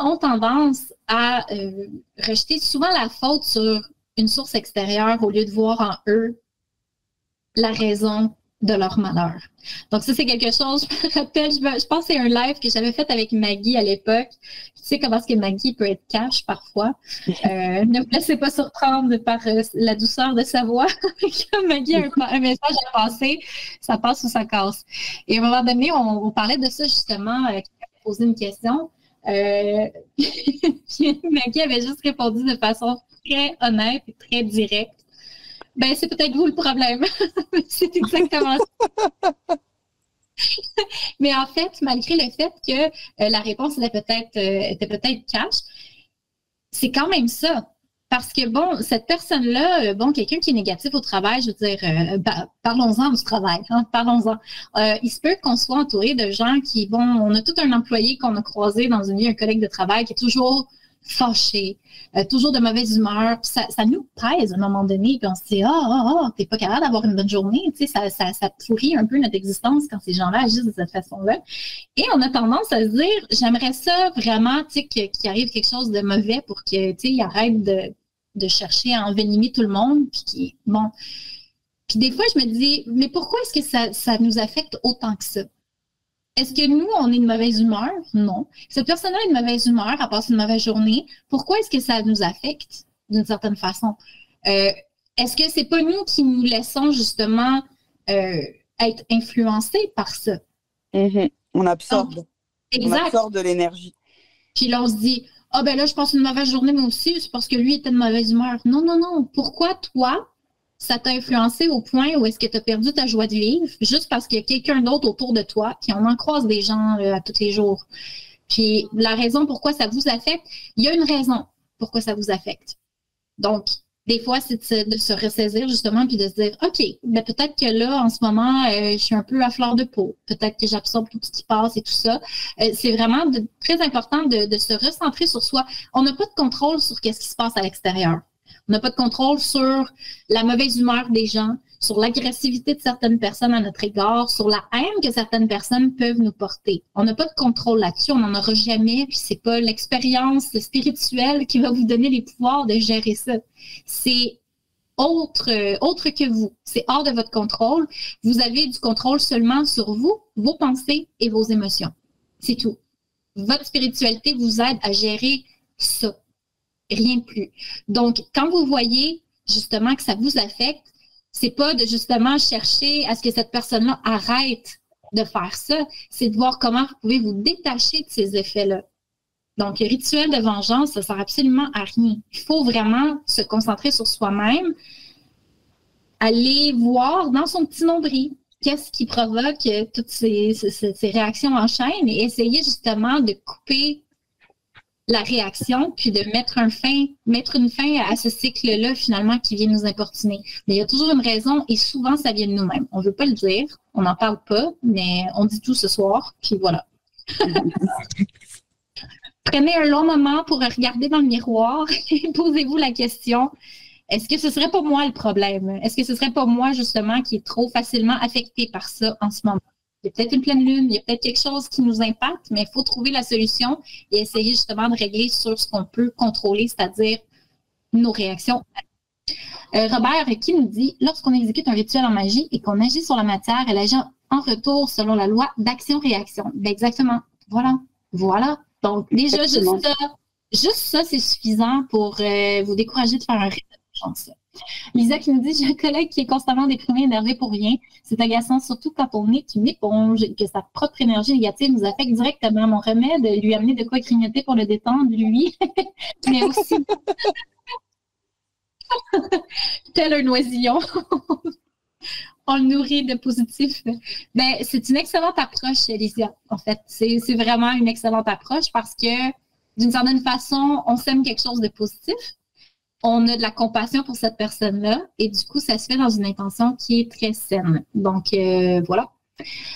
ont tendance à rejeter souvent la faute sur une source extérieure au lieu de voir en eux la raison de leur malheur. Donc ça, c'est quelque chose, je me rappelle, je pense que c'est un live que j'avais fait avec Maggie à l'époque. Tu sais comment est-ce que Maggie peut être cash parfois. Ne vous laissez pas surprendre par la douceur de sa voix. Quand Maggie a un message à passer, ça passe ou ça casse. Et à un moment donné, on parlait de ça justement, qui a posé une question. Puis Maggie avait juste répondu de façon très honnête et très directe. Ben, c'est peut-être vous le problème. C'est exactement ça. Mais en fait, malgré le fait que la réponse était peut-être cash, c'est quand même ça. Parce que, bon, cette personne-là, quelqu'un qui est négatif au travail, je veux dire, parlons-en du travail, parlons-en. Il se peut qu'on soit entouré de gens qui, on a tout un employé qu'on a croisé dans une vie, un collègue de travail qui est toujours fâché, toujours de mauvaise humeur. Ça nous pèse à un moment donné, puis on se dit t'es pas capable d'avoir une bonne journée, tu sais, ça pourrit un peu notre existence quand ces gens-là agissent de cette façon-là. Et on a tendance à se dire, j'aimerais ça vraiment, tu sais, qu'il arrive quelque chose de mauvais pour que, tu sais, il arrête de chercher à envenimer tout le monde, puis Puis des fois, je me dis, mais pourquoi est-ce que ça nous affecte autant que ça? Est-ce que nous, on est de mauvaise humeur? Non. Cette personne-là a une mauvaise humeur, elle passe une mauvaise journée. Pourquoi est-ce que ça nous affecte d'une certaine façon? Est-ce que c'est pas nous qui nous laissons justement être influencés par ça? On absorbe. Exact. On absorbe de l'énergie. Puis là, on se dit, Ah ben là, je passe une mauvaise journée moi aussi, c'est parce que lui était de mauvaise humeur. Non, non, non. Pourquoi toi, ça t'a influencé au point où est-ce que tu as perdu ta joie de vivre juste parce qu'il y a quelqu'un d'autre autour de toi, puis on en croise des gens à tous les jours. Puis la raison pourquoi ça vous affecte, il y a une raison pourquoi ça vous affecte. Donc, des fois, c'est de se ressaisir justement puis de se dire, OK, ben peut-être que là, en ce moment, je suis un peu à fleur de peau. Peut-être que j'absorbe tout ce qui passe et tout ça. C'est vraiment très important de se recentrer sur soi. On n'a pas de contrôle sur ce qui se passe à l'extérieur. On n'a pas de contrôle sur la mauvaise humeur des gens, sur l'agressivité de certaines personnes à notre égard, sur la haine que certaines personnes peuvent nous porter. On n'a pas de contrôle là-dessus, on n'en aura jamais, puis c'est pas l'expérience spirituelle qui va vous donner les pouvoirs de gérer ça. C'est autre que vous. C'est hors de votre contrôle. Vous avez du contrôle seulement sur vous, vos pensées et vos émotions. C'est tout. Votre spiritualité vous aide à gérer ça. Rien de plus. Donc, quand vous voyez justement que ça vous affecte, c'est pas de justement chercher à ce que cette personne-là arrête de faire ça, c'est de voir comment vous pouvez vous détacher de ces effets-là. Donc, le rituel de vengeance, ça sert absolument à rien. Il faut vraiment se concentrer sur soi-même, aller voir dans son petit nombril qu'est-ce qui provoque toutes ces réactions en chaîne et essayer justement de couper la réaction, puis de mettre une fin à ce cycle-là, finalement, qui vient nous importuner. Mais il y a toujours une raison, et souvent, ça vient de nous-mêmes. On ne veut pas le dire, on n'en parle pas, mais on dit tout ce soir, puis voilà. Prenez un long moment pour regarder dans le miroir et posez-vous la question, est-ce que ce serait pas moi le problème? Est-ce que ce serait pas moi, justement, qui est trop facilement affecté par ça en ce moment? Il y a peut-être une pleine lune, il y a peut-être quelque chose qui nous impacte, mais il faut trouver la solution et essayer justement de régler sur ce qu'on peut contrôler, c'est-à-dire nos réactions. Robert qui nous dit, lorsqu'on exécute un rituel en magie et qu'on agit sur la matière, elle agit en retour selon la loi d'action-réaction. Ben exactement. Voilà. Donc déjà, juste ça, c'est suffisant pour vous décourager de faire un rituel de chance. Lisa qui nous dit, j'ai un collègue qui est constamment déprimé, énervé pour rien. C'est agaçant, surtout quand on est une éponge et que sa propre énergie négative nous affecte directement. Mon remède, lui amener de quoi grignoter pour le détendre, lui, mais aussi tel un oisillon. On le nourrit de positif. Ben, c'est une excellente approche, Lisa, en fait. C'est vraiment une excellente approche parce que, d'une certaine façon, on sème quelque chose de positif. On a de la compassion pour cette personne-là et du coup, ça se fait dans une intention qui est très saine. Donc, voilà.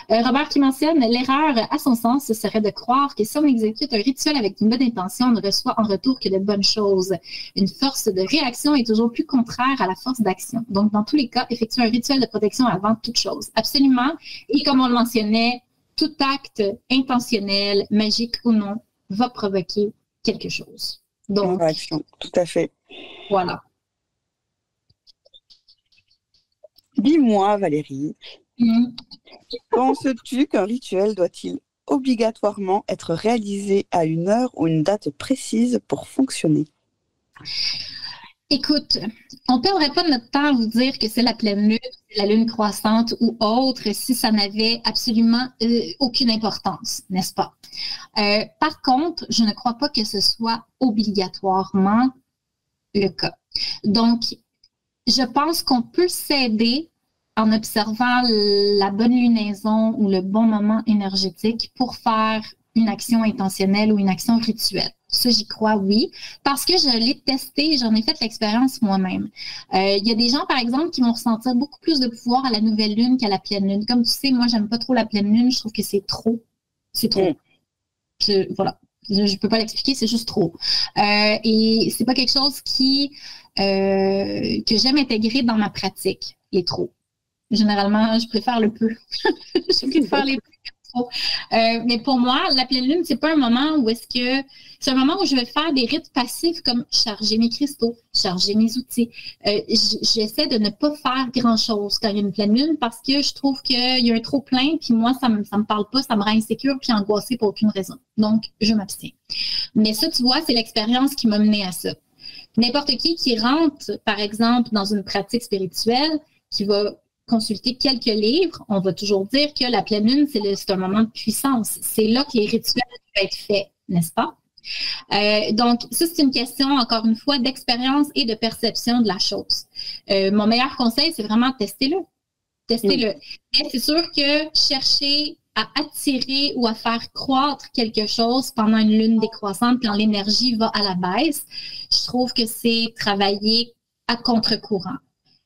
Robert qui mentionne, l'erreur à son sens, ce serait de croire que si on exécute un rituel avec une bonne intention, on ne reçoit en retour que de bonnes choses. Une force de réaction est toujours plus contraire à la force d'action. Donc, dans tous les cas, effectuer un rituel de protection avant toute chose. Absolument. Et comme on le mentionnait, tout acte intentionnel, magique ou non, va provoquer quelque chose. Donc, réaction, tout à fait. Voilà. Dis-moi, Valérie, penses-tu qu'un rituel doit-il obligatoirement être réalisé à une heure ou une date précise pour fonctionner? Écoute, on ne perdrait pas notre temps à vous dire que c'est la pleine lune, la lune croissante ou autre si ça n'avait absolument aucune importance, n'est-ce pas? Par contre, je ne crois pas que ce soit obligatoirement le cas. Donc, je pense qu'on peut s'aider en observant la bonne lunaison ou le bon moment énergétique pour faire une action intentionnelle ou une action rituelle. Ça, j'y crois, oui, parce que je l'ai testé et j'en ai fait l'expérience moi-même. Il y a des gens, par exemple, qui vont ressentir beaucoup plus de pouvoir à la nouvelle lune qu'à la pleine lune. Comme tu sais, moi, j'aime pas trop la pleine lune. Je trouve que c'est trop. C'est trop. Voilà. Je ne peux pas l'expliquer, c'est juste trop. Et c'est pas quelque chose que j'aime intégrer dans ma pratique, les trop. Généralement, je préfère le peu. Je préfère les peu que trop. Mais pour moi, la pleine lune, c'est pas un moment où c'est un moment où je vais faire des rites passifs comme charger mes cristaux, charger mes outils. J'essaie de ne pas faire grand-chose quand il y a une pleine lune parce que je trouve qu'il y a un trop plein, puis moi, ça me parle pas, ça me rend insécure puis angoissée pour aucune raison. Donc, je m'abstiens. Mais ça, tu vois, c'est l'expérience qui m'a menée à ça. N'importe qui rentre, par exemple, dans une pratique spirituelle, qui va consulter quelques livres, on va toujours dire que la pleine lune, c'est un moment de puissance. C'est là que les rituels peuvent être faits, n'est-ce pas? Donc, ça, c'est une question, encore une fois, d'expérience et de perception de la chose. Mon meilleur conseil, c'est vraiment testez-le. Testez-le. Mais c'est sûr que chercher à attirer ou à faire croître quelque chose pendant une lune décroissante, quand l'énergie va à la baisse, je trouve que c'est travailler à contre-courant.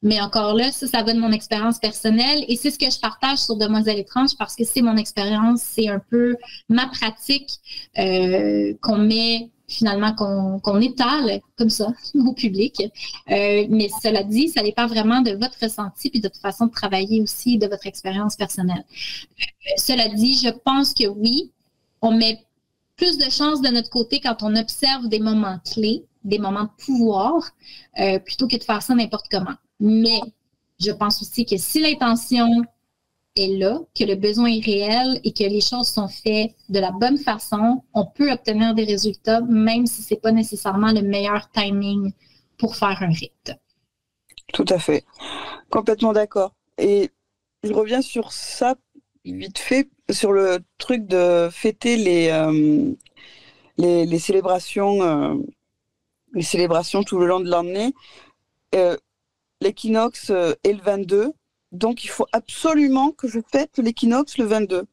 Mais encore là, ça va de mon expérience personnelle et c'est ce que je partage sur Demoiselle étrange parce que c'est mon expérience, c'est un peu ma pratique qu'on met finalement, qu'on étale comme ça au public. Mais cela dit, ça dépend vraiment de votre ressenti puis de votre façon de travailler aussi, de votre expérience personnelle. Cela dit, je pense que oui, on met plus de chances de notre côté quand on observe des moments clés, des moments de pouvoir, plutôt que de faire ça n'importe comment. Mais je pense aussi que si l'intention est là, que le besoin est réel et que les choses sont faites de la bonne façon, on peut obtenir des résultats, même si ce n'est pas nécessairement le meilleur timing pour faire un rite. Tout à fait. Complètement d'accord. Et je reviens sur ça vite fait, sur le truc de fêter les célébrations tout le long de l'année. L'équinoxe est le 22, donc il faut absolument que je fête l'équinoxe le 22.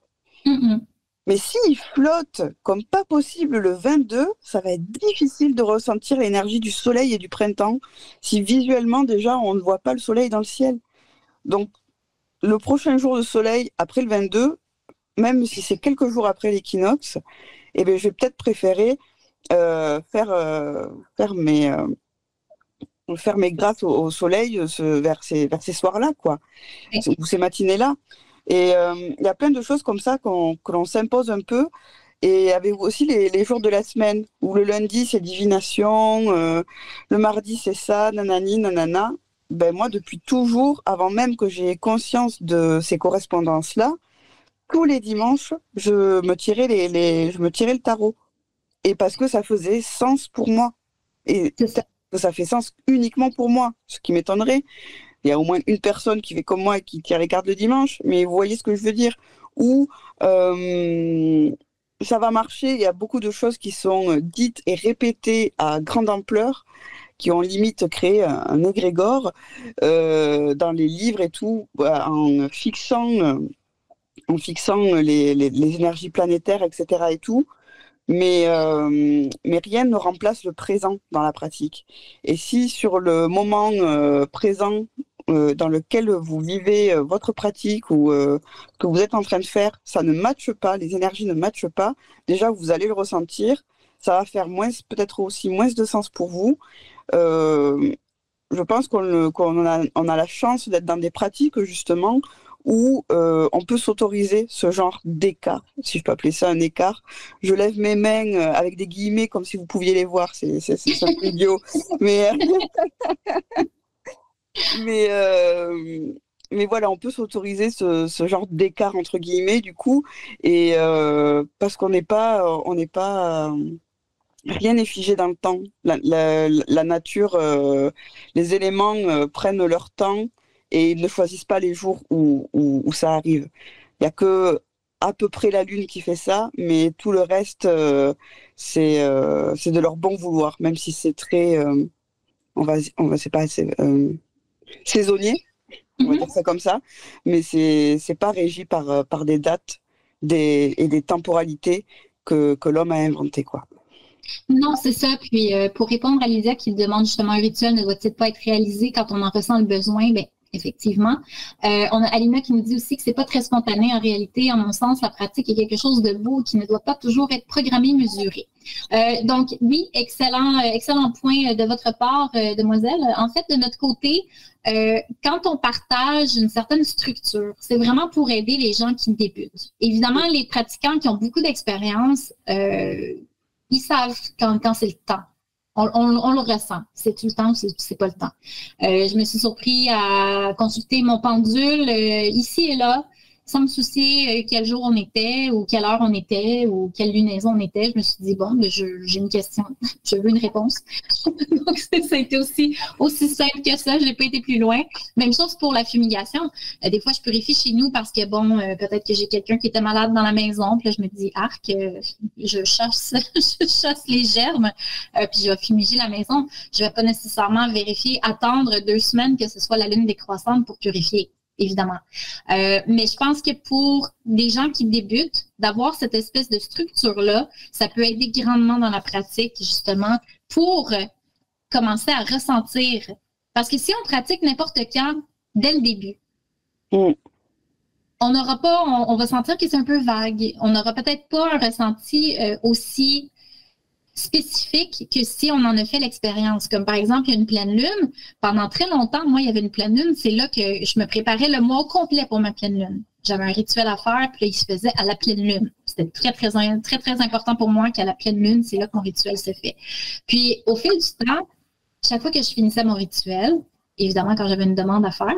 Mais s'il flotte comme pas possible le 22, ça va être difficile de ressentir l'énergie du soleil et du printemps si visuellement déjà on ne voit pas le soleil dans le ciel. Donc le prochain jour de soleil après le 22, même si c'est quelques jours après l'équinoxe, eh bien, je vais peut-être préférer faire mes grâces au soleil vers ces soirs-là, quoi, ou ces matinées-là. Et il y a plein de choses comme ça que l'on s'impose un peu. Et il y avait aussi les jours de la semaine, où le lundi, c'est divination, le mardi, c'est ça, nanani, nanana. Ben moi, depuis toujours, avant même que j'ai conscience de ces correspondances-là, tous les dimanches, je me tirais le tarot. Et parce que ça faisait sens pour moi. Et ça fait sens uniquement pour moi, ce qui m'étonnerait. Il y a au moins une personne qui fait comme moi et qui tire les cartes le dimanche, mais vous voyez ce que je veux dire. Ou ça va marcher, il y a beaucoup de choses qui sont dites et répétées à grande ampleur, qui ont limite créé un égrégore dans les livres et tout, en fixant les énergies planétaires, etc. et tout. Mais rien ne remplace le présent dans la pratique. Et si sur le moment présent dans lequel vous vivez votre pratique ou que vous êtes en train de faire, ça ne matche pas, les énergies ne matchent pas, déjà vous allez le ressentir, ça va faire peut-être aussi moins de sens pour vous. Je pense qu'on a la chance d'être dans des pratiques justement où on peut s'autoriser ce genre d'écart, si je peux appeler ça un écart. Je lève mes mains avec des guillemets comme si vous pouviez les voir, c'est un peu idiot. Mais voilà, on peut s'autoriser ce genre d'écart entre guillemets du coup, et parce qu'on n'est pas rien n'est figé dans le temps. La nature, les éléments prennent leur temps et ils ne choisissent pas les jours où ça arrive. Il n'y a que à peu près la Lune qui fait ça, mais tout le reste, c'est de leur bon vouloir, même si c'est très, c'est pas saisonnier, on va dire ça comme ça, mais c'est pas régi par des dates et des temporalités que l'homme a inventées, quoi. Non, c'est ça. Puis pour répondre à Lydia qui demande justement un rituel ne doit-il pas être réalisé quand on en ressent le besoin, bien, effectivement. On a Alina qui nous dit aussi que c'est pas très spontané en réalité. En mon sens, la pratique est quelque chose de beau qui ne doit pas toujours être programmé, mesuré. Donc oui, excellent point de votre part, demoiselle. En fait, de notre côté, quand on partage une certaine structure, c'est vraiment pour aider les gens qui débutent. Évidemment, les pratiquants qui ont beaucoup d'expérience, ils savent quand c'est le temps. On le ressent. C'est tout le temps ou c'est pas le temps. Je me suis surpris à consulter mon pendule ici et là. sans me soucier quel jour on était ou quelle heure on était ou quelle lunaison on était. Je me suis dit, bon, j'ai une question, je veux une réponse. Donc, ça a été aussi simple que ça. Je n'ai pas été plus loin. Même chose pour la fumigation. Des fois, je purifie chez nous parce que, bon, peut-être que j'ai quelqu'un qui était malade dans la maison. Puis là, je me dis, arc, je chasse les germes, puis je vais fumiger la maison. Je ne vais pas nécessairement vérifier, attendre 2 semaines que ce soit la lune décroissante pour purifier, évidemment. Mais je pense que pour des gens qui débutent, d'avoir cette espèce de structure-là, ça peut aider grandement dans la pratique, justement, pour commencer à ressentir. Parce que si on pratique n'importe quand, dès le début, on n'aura pas, on va sentir que c'est un peu vague. On n'aura peut-être pas un ressenti aussi spécifique que si on en a fait l'expérience. Comme par exemple, il y a une pleine lune. Pendant très longtemps, moi, il y avait une pleine lune. C'est là que je me préparais le mois complet pour ma pleine lune. J'avais un rituel à faire, puis là, il se faisait à la pleine lune. C'était très, très, très, très important pour moi qu'à la pleine lune, c'est là que mon rituel se fait. Puis, au fil du temps, chaque fois que je finissais mon rituel, évidemment, quand j'avais une demande à faire,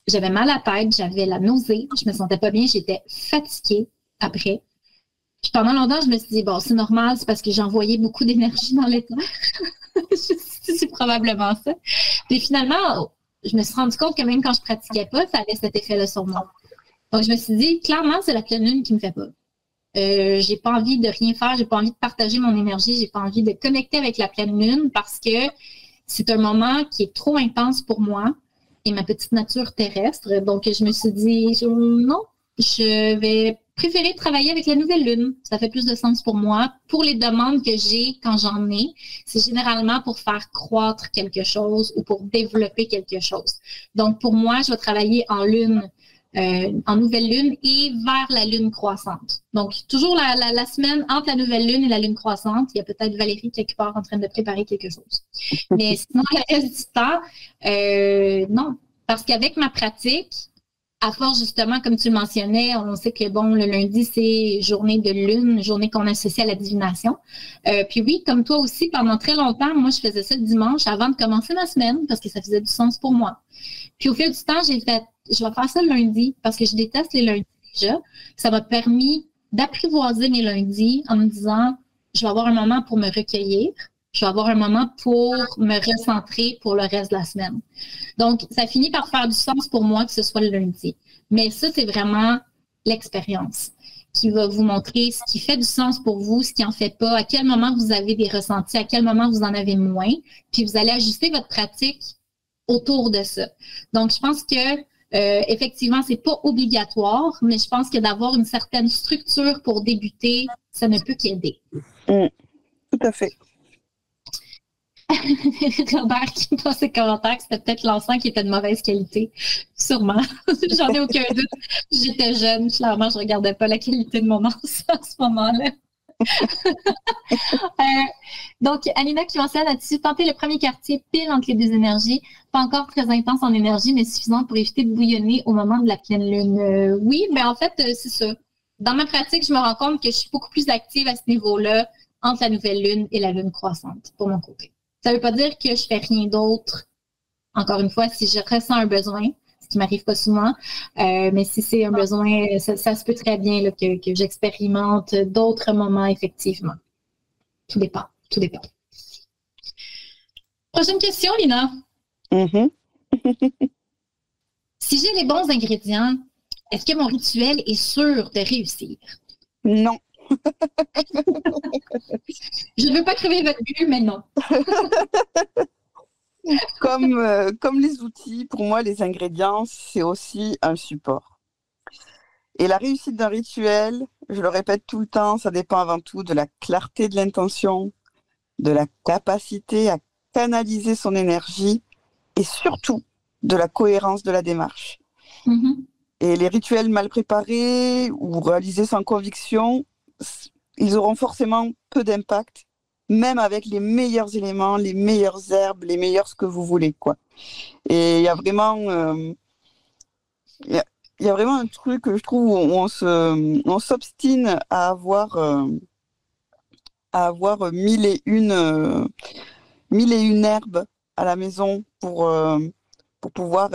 j'avais mal à la tête, j'avais la nausée, je me sentais pas bien, j'étais fatiguée après. Puis pendant longtemps, je me suis dit, bon, c'est normal, c'est parce que j'envoyais beaucoup d'énergie dans l'éther. C'est probablement ça. Puis finalement, je me suis rendu compte que même quand je pratiquais pas, ça avait cet effet-là sur moi. Donc, je me suis dit, clairement, c'est la pleine lune qui me fait pas. J'ai pas envie de rien faire, j'ai pas envie de partager mon énergie, j'ai pas envie de connecter avec la pleine lune parce que c'est un moment qui est trop intense pour moi et ma petite nature terrestre. Donc, je me suis dit, non, je vais préférer travailler avec la nouvelle lune. Ça fait plus de sens pour moi. Pour les demandes que j'ai quand j'en ai, c'est généralement pour faire croître quelque chose ou pour développer quelque chose. Donc, pour moi, je vais travailler en lune, en nouvelle lune et vers la lune croissante. Donc, toujours la semaine entre la nouvelle lune et la lune croissante, il y a peut-être Valérie quelque part en train de préparer quelque chose. Mais sinon, le reste du temps, non. Parce qu'avec ma pratique, à force, justement, comme tu le mentionnais, on sait que, bon, le lundi, c'est journée de lune, journée qu'on associe à la divination. Puis oui, comme toi aussi, pendant très longtemps, moi, je faisais ça le dimanche avant de commencer ma semaine parce que ça faisait du sens pour moi. Puis au fil du temps, j'ai fait, je vais faire ça le lundi parce que je déteste les lundis déjà. Ça m'a permis d'apprivoiser mes lundis en me disant, je vais avoir un moment pour me recueillir. Je vais avoir un moment pour me recentrer pour le reste de la semaine. Donc, ça finit par faire du sens pour moi que ce soit le lundi. Mais ça, c'est vraiment l'expérience qui va vous montrer ce qui fait du sens pour vous, ce qui en fait pas, à quel moment vous avez des ressentis, à quel moment vous en avez moins. Puis, vous allez ajuster votre pratique autour de ça. Donc, je pense que effectivement, c'est pas obligatoire, mais je pense que d'avoir une certaine structure pour débuter, ça ne peut qu'aider. Tout à fait. Robert qui dans ses commentaires que c'était peut-être l'encens qui était de mauvaise qualité. Sûrement. J'en ai aucun doute. J'étais jeune. Clairement, je ne regardais pas la qualité de mon encens à ce moment-là. Donc, Alina qui mentionne là-dessus, tenter le premier quartier pile entre les deux énergies, pas encore très intense en énergie, mais suffisant pour éviter de bouillonner au moment de la pleine lune. Oui, mais en fait, c'est ça. Dans ma pratique, je me rends compte que je suis beaucoup plus active à ce niveau-là entre la nouvelle lune et la lune croissante, pour mon côté. Ça ne veut pas dire que je fais rien d'autre. Encore une fois, si je ressens un besoin, ce qui m'arrive pas souvent, mais si c'est un besoin, ça se peut très bien là, que j'expérimente d'autres moments, effectivement. Tout dépend. Tout dépend. Prochaine question, Lina. Si j'ai les bons ingrédients, est-ce que mon rituel est sûr de réussir? Non. Je ne veux pas crever votre but, mais non. Comme les outils, pour moi, les ingrédients, c'est aussi un support. Et la réussite d'un rituel, je le répète tout le temps, ça dépend avant tout de la clarté de l'intention, de la capacité à canaliser son énergie et surtout de la cohérence de la démarche. Et les rituels mal préparés ou réalisés sans conviction, ils auront forcément peu d'impact, même avec les meilleurs éléments, les meilleures herbes, les meilleurs ce que vous voulez, quoi. Et il y a vraiment, il y a vraiment un truc que je trouve où on s'obstine à avoir mille et une herbes à la maison pour pour pouvoir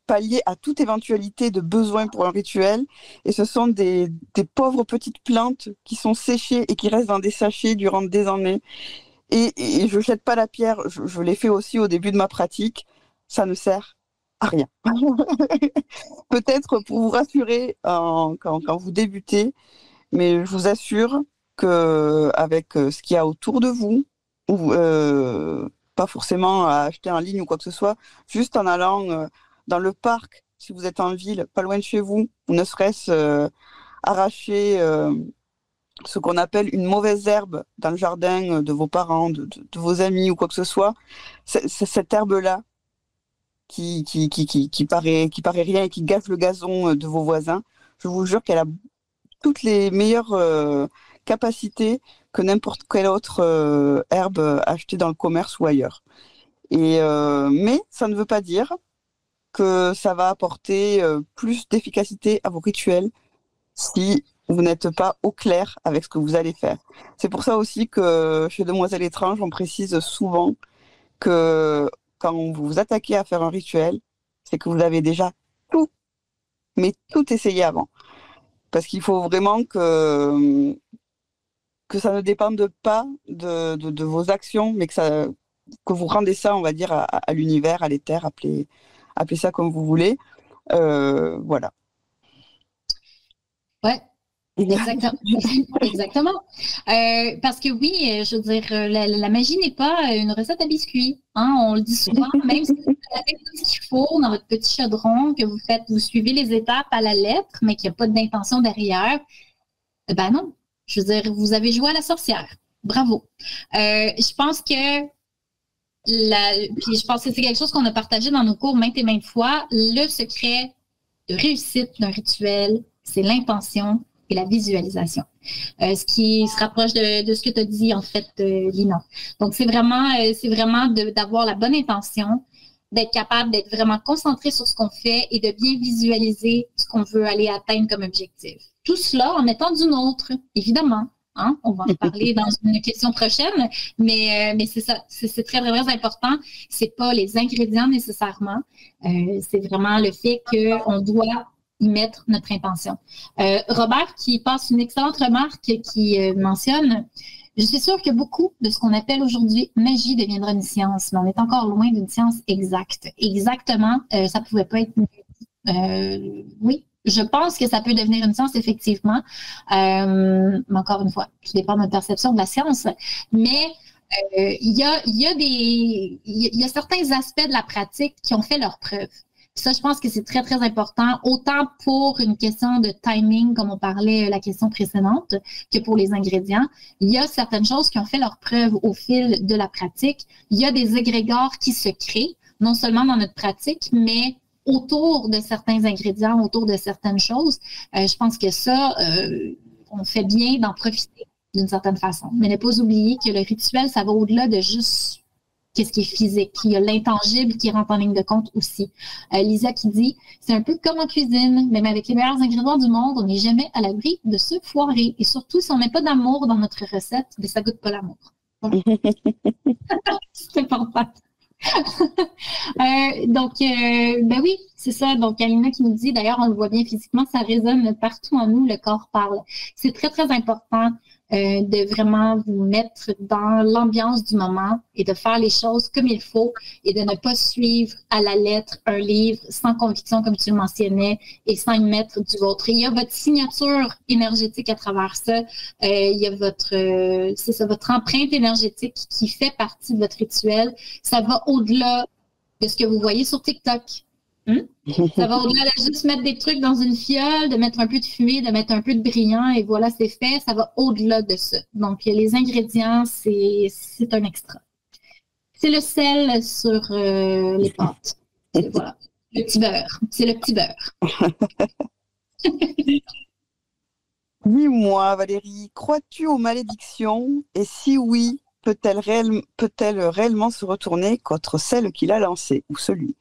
pallier à toute éventualité de besoin pour un rituel. Et ce sont des pauvres petites plantes qui sont séchées et qui restent dans des sachets durant des années. Et je ne jette pas la pierre, je l'ai fait aussi au début de ma pratique, ça ne sert à rien. Peut-être pour vous rassurer quand vous débutez, mais je vous assure qu'avec ce qu'il y a autour de vous, ou pas forcément à acheter en ligne ou quoi que ce soit, juste en allant dans le parc, si vous êtes en ville, pas loin de chez vous, ou ne serait-ce arracher ce qu'on appelle une mauvaise herbe dans le jardin de vos parents, de vos amis ou quoi que ce soit, c'est cette herbe-là qui paraît rien et qui gâche le gazon de vos voisins, je vous jure qu'elle a toutes les meilleures capacités que n'importe quelle autre herbe achetée dans le commerce ou ailleurs. Mais ça ne veut pas dire que ça va apporter plus d'efficacité à vos rituels si vous n'êtes pas au clair avec ce que vous allez faire. C'est pour ça aussi que chez Demoiselles Étranges, on précise souvent que quand vous vous attaquez à faire un rituel, c'est que vous avez déjà tout, mais tout essayé avant. Parce qu'il faut vraiment que ça ne dépende pas de vos actions, mais que vous rendez ça, on va dire, à l'univers, à l'éther, appelez ça comme vous voulez. Voilà. Ouais. Exactement. Exactement. Parce que oui, je veux dire, la magie n'est pas une recette à biscuits. Hein, on le dit souvent, même si vous avez tout ce qu'il faut dans votre petit chaudron, que vous suivez les étapes à la lettre, mais qu'il n'y a pas d'intention derrière, ben non. Je veux dire, vous avez joué à la sorcière. Bravo. Je pense que puis je pense que c'est quelque chose qu'on a partagé dans nos cours maintes et maintes fois. Le secret de réussite d'un rituel, c'est l'intention et la visualisation. Ce qui se rapproche de ce que tu as dit, en fait, Lina. Donc, c'est vraiment d'avoir la bonne intention, d'être capable d'être vraiment concentré sur ce qu'on fait et de bien visualiser ce qu'on veut aller atteindre comme objectif. Tout cela en mettant du nôtre, évidemment. Hein? On va en parler dans une question prochaine, mais c'est ça, c'est très, très, très important. C'est pas les ingrédients nécessairement, c'est vraiment le fait qu'on doit y mettre notre intention. Robert qui passe une excellente remarque qui mentionne: je suis sûre que beaucoup de ce qu'on appelle aujourd'hui magie deviendra une science, mais on est encore loin d'une science exacte. Exactement, ça pouvait pas être oui. Je pense que ça peut devenir une science, effectivement. Mais encore une fois, tout dépend de notre perception de la science. Mais il y a certains aspects de la pratique qui ont fait leurs preuves. Ça, je pense que c'est très, très important, autant pour une question de timing, comme on parlait la question précédente, que pour les ingrédients. Il y a certaines choses qui ont fait leurs preuves au fil de la pratique. Il y a des égrégores qui se créent, non seulement dans notre pratique, mais autour de certains ingrédients, autour de certaines choses. Je pense que ça, on fait bien d'en profiter d'une certaine façon. Mais ne pas oublier que le rituel, ça va au-delà de juste qu'est-ce qui est physique. Il y a l'intangible qui rentre en ligne de compte aussi. Lisa qui dit: c'est un peu comme en cuisine, même avec les meilleurs ingrédients du monde, on n'est jamais à l'abri de se foirer. Et surtout, si on met pas d'amour dans notre recette, ben, ça goûte pas l'amour. Voilà. C'est important. Ben oui, c'est ça. Donc, Alina qui nous dit, d'ailleurs, on le voit bien physiquement, ça résonne partout en nous, le corps parle. C'est très, très important de vraiment vous mettre dans l'ambiance du moment et de faire les choses comme il faut et de ne pas suivre à la lettre un livre sans conviction, comme tu le mentionnais, et sans y mettre du vôtre. Il y a votre signature énergétique à travers ça. Il y a votre empreinte énergétique qui fait partie de votre rituel. Ça va au-delà de ce que vous voyez sur TikTok. Ça va au-delà de juste mettre des trucs dans une fiole, de mettre un peu de fumée, de mettre un peu de brillant et voilà, c'est fait. Ça va au-delà de ça. Donc, les ingrédients, c'est un extra. C'est le sel sur les pâtes. Voilà. Le petit beurre. C'est le petit beurre. Dis-moi, Valérie, crois-tu aux malédictions? Et si oui, peut-elle réellement se retourner contre celle qui l'a lancée ou celui?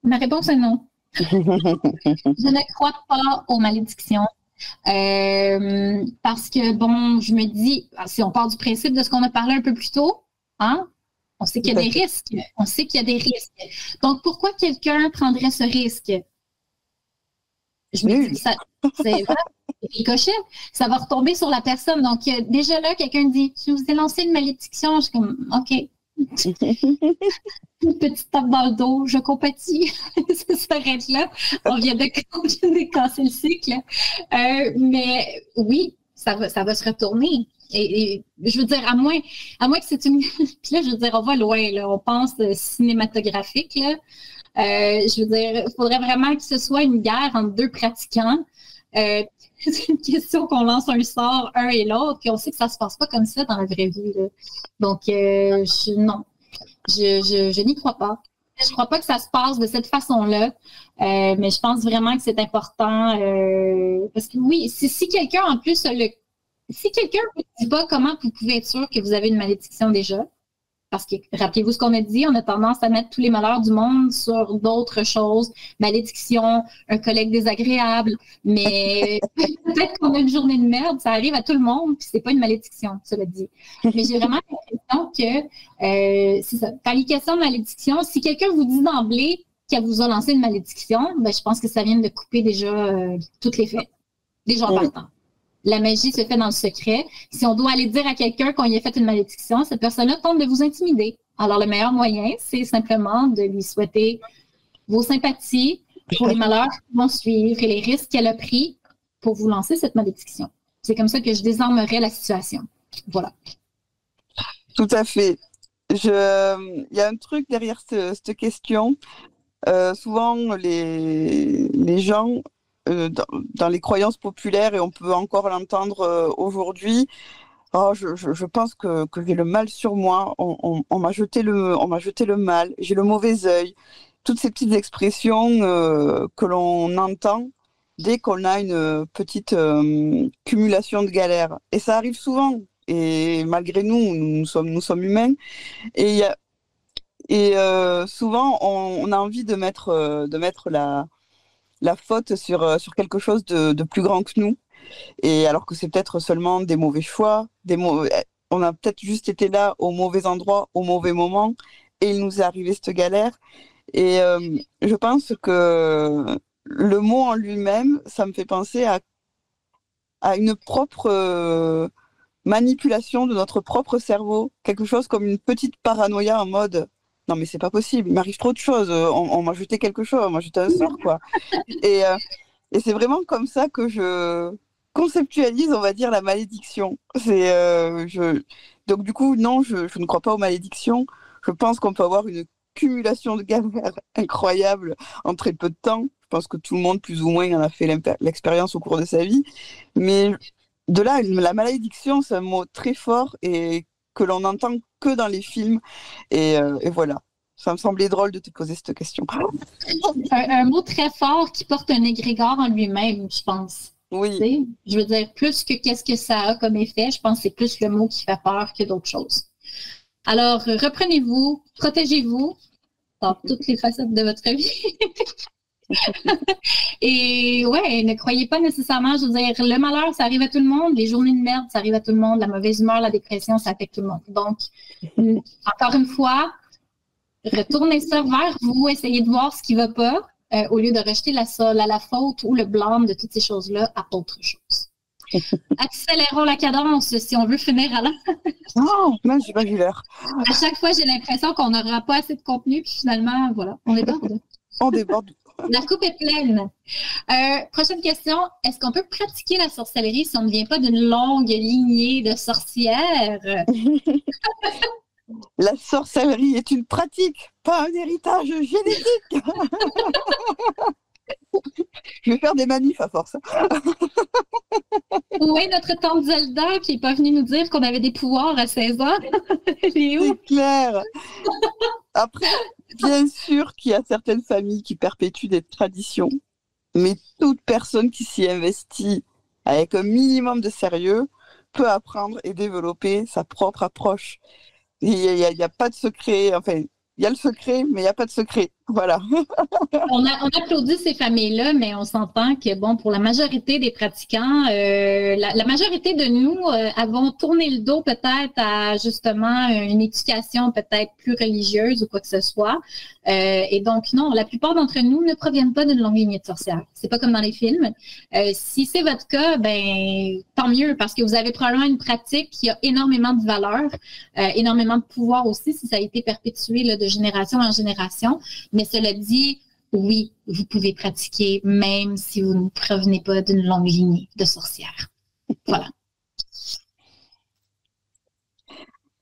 Ma réponse est non. Je ne crois pas aux malédictions. Parce que, bon, je me dis, si on part du principe de ce qu'on a parlé un peu plus tôt, hein, On sait qu'il Tout y a à des fait. risques. On sait qu'il y a des risques. Donc, pourquoi quelqu'un prendrait ce risque? Je me dis Nul. que ça, c'est voilà, ricochet, ça va retomber sur la personne. Donc, déjà là, quelqu'un dit, je vous ai lancé une malédiction. Je suis comme, OK, une petite tape dans le dos, je compatis. Ça s'arrête là. On vient de casser le cycle. Mais oui, ça va se retourner. Et je veux dire, à moins que c'est une. Puis là, je veux dire, on va loin, là. On pense cinématographique, là. Je veux dire, il faudrait vraiment que ce soit une guerre entre deux pratiquants. C'est une question qu'on lance un sort un et l'autre, puis on sait que ça se passe pas comme ça dans la vraie vie, là. Donc, non, je n'y crois pas. Je crois pas que ça se passe de cette façon-là, mais je pense vraiment que c'est important parce que oui, si quelqu'un en plus si quelqu'un ne dit pas comment vous pouvez être sûr que vous avez une malédiction déjà, parce que rappelez-vous ce qu'on a dit, on a tendance à mettre tous les malheurs du monde sur d'autres choses, malédiction, un collègue désagréable, mais peut-être qu'on a une journée de merde, ça arrive à tout le monde, puis c'est pas une malédiction, cela dit. Mais j'ai vraiment l'impression que c'est ça. Quand il est question de malédiction, si quelqu'un vous dit d'emblée qu'elle vous a lancé une malédiction, ben, je pense que ça vient de couper déjà toutes les faits, déjà en partant. La magie se fait dans le secret. Si on doit aller dire à quelqu'un qu'on y a fait une malédiction, cette personne-là tente de vous intimider. Alors, le meilleur moyen, c'est simplement de lui souhaiter vos sympathies pour les malheurs qui vont suivre et les risques qu'elle a pris pour vous lancer cette malédiction. C'est comme ça que je désarmerais la situation. Voilà. Tout à fait. Il y a un truc derrière cette question. Souvent, les gens, dans les croyances populaires, et on peut encore l'entendre aujourd'hui, oh, je pense que j'ai le mal sur moi, on m'a jeté le mal, j'ai le mauvais œil. Toutes ces petites expressions que l'on entend dès qu'on a une petite cumulation de galères. Et ça arrive souvent. Et malgré nous sommes humains. Et, souvent, on a envie de mettre la faute sur quelque chose de plus grand que nous. Et alors que c'est peut-être seulement des mauvais choix, on a peut-être juste été là au mauvais endroit, au mauvais moment, et il nous est arrivé cette galère. Et je pense que le mot en lui-même, ça me fait penser à une propre manipulation de notre propre cerveau, quelque chose comme une petite paranoïa en mode non mais c'est pas possible, il m'arrive trop de choses, on m'a jeté quelque chose, on m'a jeté un sort quoi. Et, et c'est vraiment comme ça que je conceptualise, on va dire, la malédiction. Donc du coup, non, je ne crois pas aux malédictions. Je pense qu'on peut avoir une cumulation de galères incroyables en très peu de temps. Je pense que tout le monde, plus ou moins, en a fait l'expérience au cours de sa vie. Mais de là, la malédiction, c'est un mot très fort et que l'on n'entend que dans les films. Et voilà. Ça me semblait drôle de te poser cette question. Un mot très fort qui porte un égrégore en lui-même, je pense. Oui. T'sais, je veux dire, plus que qu'est-ce que ça a comme effet, je pense que c'est plus le mot qui fait peur que d'autres choses. Alors, reprenez-vous, protégez-vous dans toutes les facettes de votre vie. Et ouais, ne croyez pas nécessairement, je veux dire, le malheur, ça arrive à tout le monde, les journées de merde, ça arrive à tout le monde, la mauvaise humeur, la dépression, ça affecte tout le monde. Donc, encore une fois, retournez ça vers vous, essayez de voir ce qui ne va pas, au lieu de rejeter la faute ou le blâme de toutes ces choses-là à autre chose. Accélérons la cadence si on veut finir à l'heure. Oh, mince, j'ai pas vu l'heure. À chaque fois, j'ai l'impression qu'on n'aura pas assez de contenu, puis finalement, voilà, on déborde. On déborde. La coupe est pleine. Prochaine question. Est-ce qu'on peut pratiquer la sorcellerie si on ne vient pas d'une longue lignée de sorcières? La sorcellerie est une pratique, pas un héritage génétique. Je vais faire des manifs à force. Oui, notre tante Zelda qui n'est pas venue nous dire qu'on avait des pouvoirs à 16 ans. Elle est où? C'est clair. Après, bien sûr qu'il y a certaines familles qui perpétuent des traditions, mais toute personne qui s'y investit avec un minimum de sérieux peut apprendre et développer sa propre approche. Il n'y a pas de secret, enfin, il y a le secret, mais il n'y a pas de secret. Voilà. On applaudit ces familles-là, mais on s'entend que, bon, pour la majorité des pratiquants, la majorité de nous avons tourné le dos peut-être à justement une éducation peut-être plus religieuse ou quoi que ce soit. Et donc, non, la plupart d'entre nous ne proviennent pas d'une longue lignée de sorcières. C'est pas comme dans les films. Si c'est votre cas, ben tant mieux, parce que vous avez probablement une pratique qui a énormément de valeur, énormément de pouvoir aussi, si ça a été perpétué là, de génération en génération. Mais cela dit, oui, vous pouvez pratiquer même si vous ne provenez pas d'une longue lignée de sorcières. Voilà.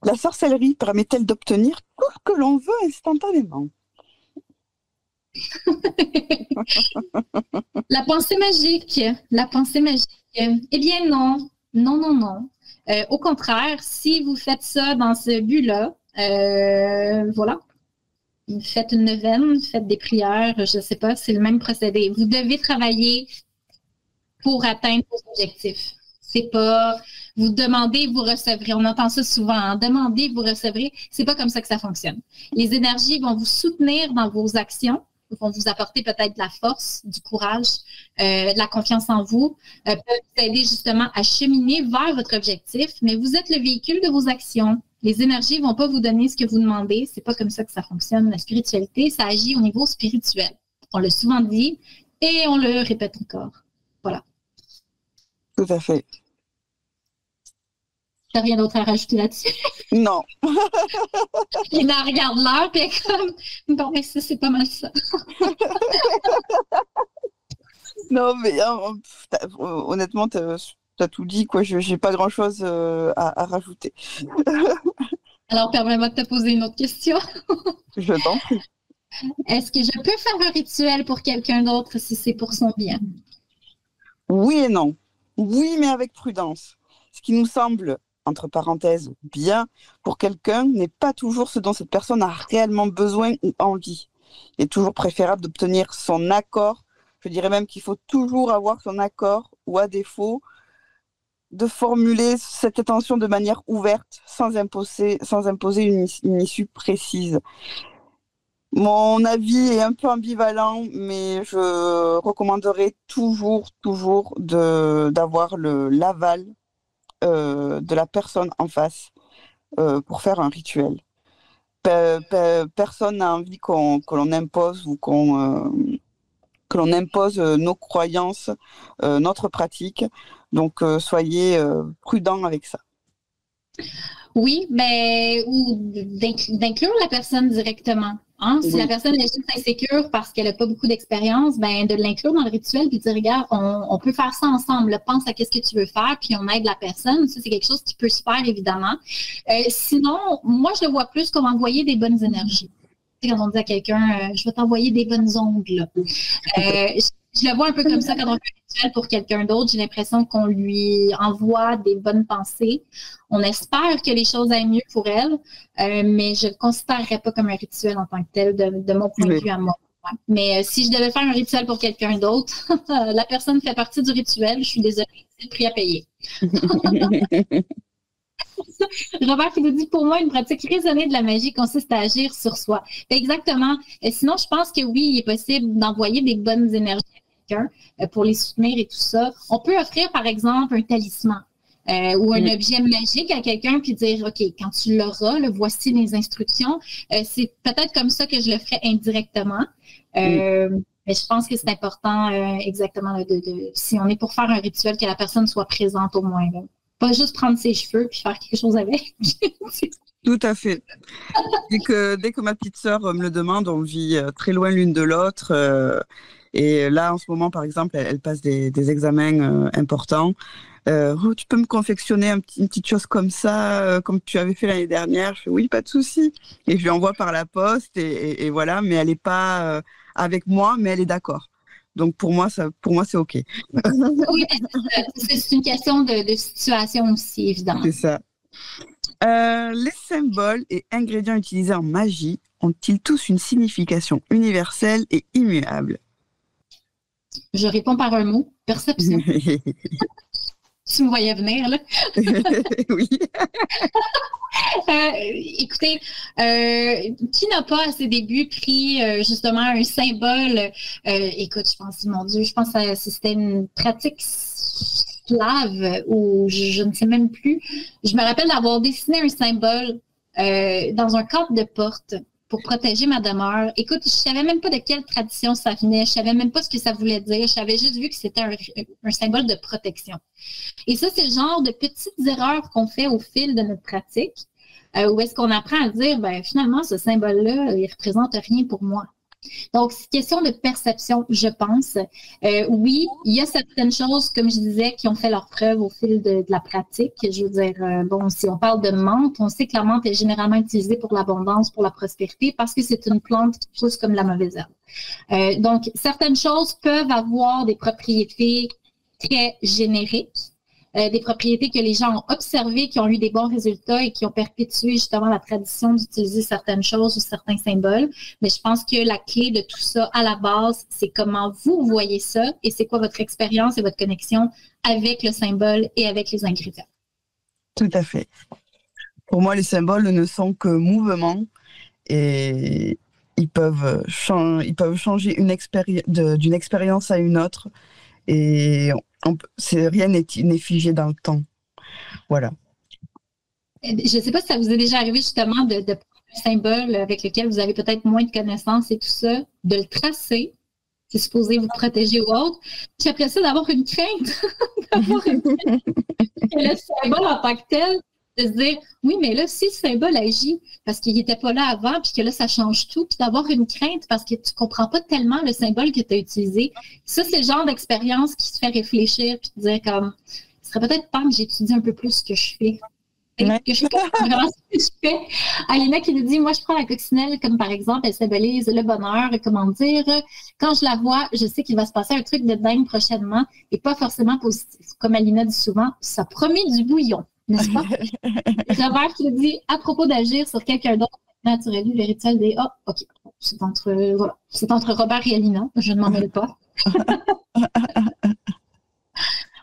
La sorcellerie permet-elle d'obtenir tout ce que l'on veut instantanément? La pensée magique. La pensée magique. Eh bien, non. Non, non, non. Au contraire, si vous faites ça dans ce but-là, voilà. Faites une neuvaine, faites des prières, je ne sais pas, c'est le même procédé. Vous devez travailler pour atteindre vos objectifs. C'est pas vous demandez, vous recevrez. On entend ça souvent, hein? Demandez, vous recevrez. C'est pas comme ça que ça fonctionne. Les énergies vont vous soutenir dans vos actions, vont vous apporter peut-être de la force, du courage, de la confiance en vous, peuvent vous aider justement à cheminer vers votre objectif, mais vous êtes le véhicule de vos actions. Les énergies ne vont pas vous donner ce que vous demandez. C'est pas comme ça que ça fonctionne. La spiritualité, ça agit au niveau spirituel. On l'a souvent dit et on le répète encore. Voilà. Tout à fait. T'as rien d'autre à rajouter là-dessus? Non. Lina regarde l'heure et comme bon, mais ça, c'est pas mal ça. Non, mais honnêtement, t'as tout dit, quoi. J'ai pas grand-chose à rajouter. Alors, permets-moi de te poser une autre question. Je t'en prie. Est-ce que je peux faire un rituel pour quelqu'un d'autre si c'est pour son bien? Oui et non. Oui, mais avec prudence. Ce qui nous semble, entre parenthèses, bien pour quelqu'un n'est pas toujours ce dont cette personne a réellement besoin ou envie. Il est toujours préférable d'obtenir son accord. Je dirais même qu'il faut toujours avoir son accord ou à défaut de formuler cette intention de manière ouverte sans imposer une issue précise. Mon avis est un peu ambivalent, mais je recommanderais toujours d'avoir l'aval de la personne en face pour faire un rituel. Personne n'a envie que l'on impose ou que l'on impose nos croyances, notre pratique. Donc, soyez prudents avec ça. Oui, mais ou d'inclure la personne directement. Hein? Si Oui. la personne est juste insécure parce qu'elle n'a pas beaucoup d'expérience, ben de l'inclure dans le rituel puis de dire regarde, on peut faire ça ensemble. Là, pense à qu'est-ce que tu veux faire puis on aide la personne. Ça, c'est quelque chose qui peut se faire évidemment. Sinon, moi, je le vois plus comme envoyer des bonnes énergies. Tu sais, quand on dit à quelqu'un, je vais t'envoyer des bonnes ondes. Là. Je le vois un peu comme ça quand on fait un rituel pour quelqu'un d'autre. J'ai l'impression qu'on lui envoie des bonnes pensées. On espère que les choses aillent mieux pour elle, mais je ne le considérerais pas comme un rituel en tant que tel de mon point de vue à moi. Ouais. Mais si je devais faire un rituel pour quelqu'un d'autre, la personne fait partie du rituel. Je suis désolée, c'est le prix à payer. Robert qui nous dit, pour moi, une pratique raisonnée de la magie consiste à agir sur soi. Exactement. Sinon, je pense que oui, il est possible d'envoyer des bonnes énergies à quelqu'un pour les soutenir et tout ça. On peut offrir, par exemple, un talisman ou un objet magique à quelqu'un puis dire, OK, quand tu l'auras, là, voici les instructions. C'est peut-être comme ça que je le ferais indirectement. Mais je pense que c'est important, exactement, si on est pour faire un rituel, que la personne soit présente au moins. Là. Pas juste prendre ses cheveux puis faire quelque chose avec. Tout à fait. Dès que ma petite sœur me le demande, on vit très loin l'une de l'autre. Et là, en ce moment, par exemple, elle passe des examens importants. Tu peux me confectionner une petite chose comme ça, comme tu avais fait l'année dernière? Je fais oui, pas de souci. Et je lui envoie par la poste et voilà. Mais elle n'est pas avec moi, mais elle est d'accord. Donc pour moi, c'est OK. Oui, c'est une question de situation aussi, évidemment. C'est ça. Les symboles et ingrédients utilisés en magie ont-ils tous une signification universelle et immuable? Je réponds par un mot, perception. Tu me voyais venir, là. Oui. Écoutez, qui n'a pas à ses débuts pris justement un symbole? Écoute, je pense, mon Dieu, je pense que c'était une pratique slave ou je ne sais même plus. Je me rappelle d'avoir dessiné un symbole dans un cadre de porte pour protéger ma demeure. Écoute, je savais même pas de quelle tradition ça venait, je savais même pas ce que ça voulait dire, je savais juste vu que c'était un symbole de protection. Et ça, c'est le genre de petites erreurs qu'on fait au fil de notre pratique, où est-ce qu'on apprend à dire, ben finalement, ce symbole-là, il représente rien pour moi. Donc, c'est question de perception, je pense. Oui, il y a certaines choses, comme je disais, qui ont fait leur preuve au fil de la pratique. Je veux dire, bon, si on parle de menthe, on sait que la menthe est généralement utilisée pour l'abondance, pour la prospérité, parce que c'est une plante qui pousse comme la mauvaise herbe. Donc, certaines choses peuvent avoir des propriétés très génériques. Des propriétés que les gens ont observées, qui ont eu des bons résultats et qui ont perpétué justement la tradition d'utiliser certaines choses ou certains symboles. Mais je pense que la clé de tout ça, à la base, c'est comment vous voyez ça et c'est quoi votre expérience et votre connexion avec le symbole et avec les ingrédients. Tout à fait. Pour moi, les symboles ne sont que mouvements et ils peuvent changer d'une expérience à une autre. Et rien n'est figé dans le temps. Voilà. Je ne sais pas si ça vous est déjà arrivé justement de prendre un symbole avec lequel vous avez peut-être moins de connaissances et tout ça, de le tracer, c'est supposé vous protéger ou autre, puis après ça, d'avoir une crainte, que le symbole en tant que tel, de se dire, oui, mais là, si le symbole agit parce qu'il n'était pas là avant, puis que là, ça change tout, puis d'avoir une crainte parce que tu ne comprends pas tellement le symbole que tu as utilisé. Ça, c'est le genre d'expérience qui te fait réfléchir, puis te dire comme, ce serait peut-être temps que j'étudie un peu plus ce que je fais. Ouais. Que je comprends vraiment ce que je fais. Alina qui nous dit, moi, je prends la coccinelle comme, par exemple, elle symbolise le bonheur, comment dire, quand je la vois, je sais qu'il va se passer un truc de dingue prochainement et pas forcément positif. Comme Alina dit souvent, ça promet du bouillon. N'est-ce pas? Robert qui nous dit, à propos d'agir sur quelqu'un d'autre, naturellement, le rituel des OK, c'est entre Robert et Alina, je ne m'en mêle pas.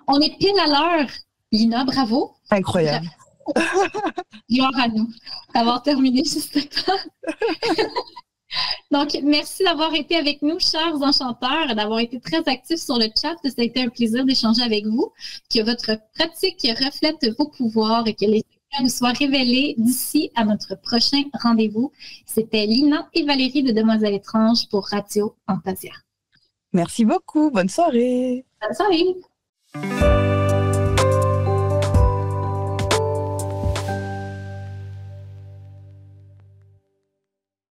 On est pile à l'heure, Lina, bravo. Incroyable. Gloire à nous d'avoir terminé juste temps. Donc, merci d'avoir été avec nous, chers enchanteurs, d'avoir été très actifs sur le chat. Ça a été un plaisir d'échanger avec vous. Que votre pratique reflète vos pouvoirs et que les secrets vous soient révélés d'ici à notre prochain rendez-vous. C'était Lina et Valérie de Demoiselles étranges pour Radio Fantasia. Merci beaucoup. Bonne soirée. Bonne soirée.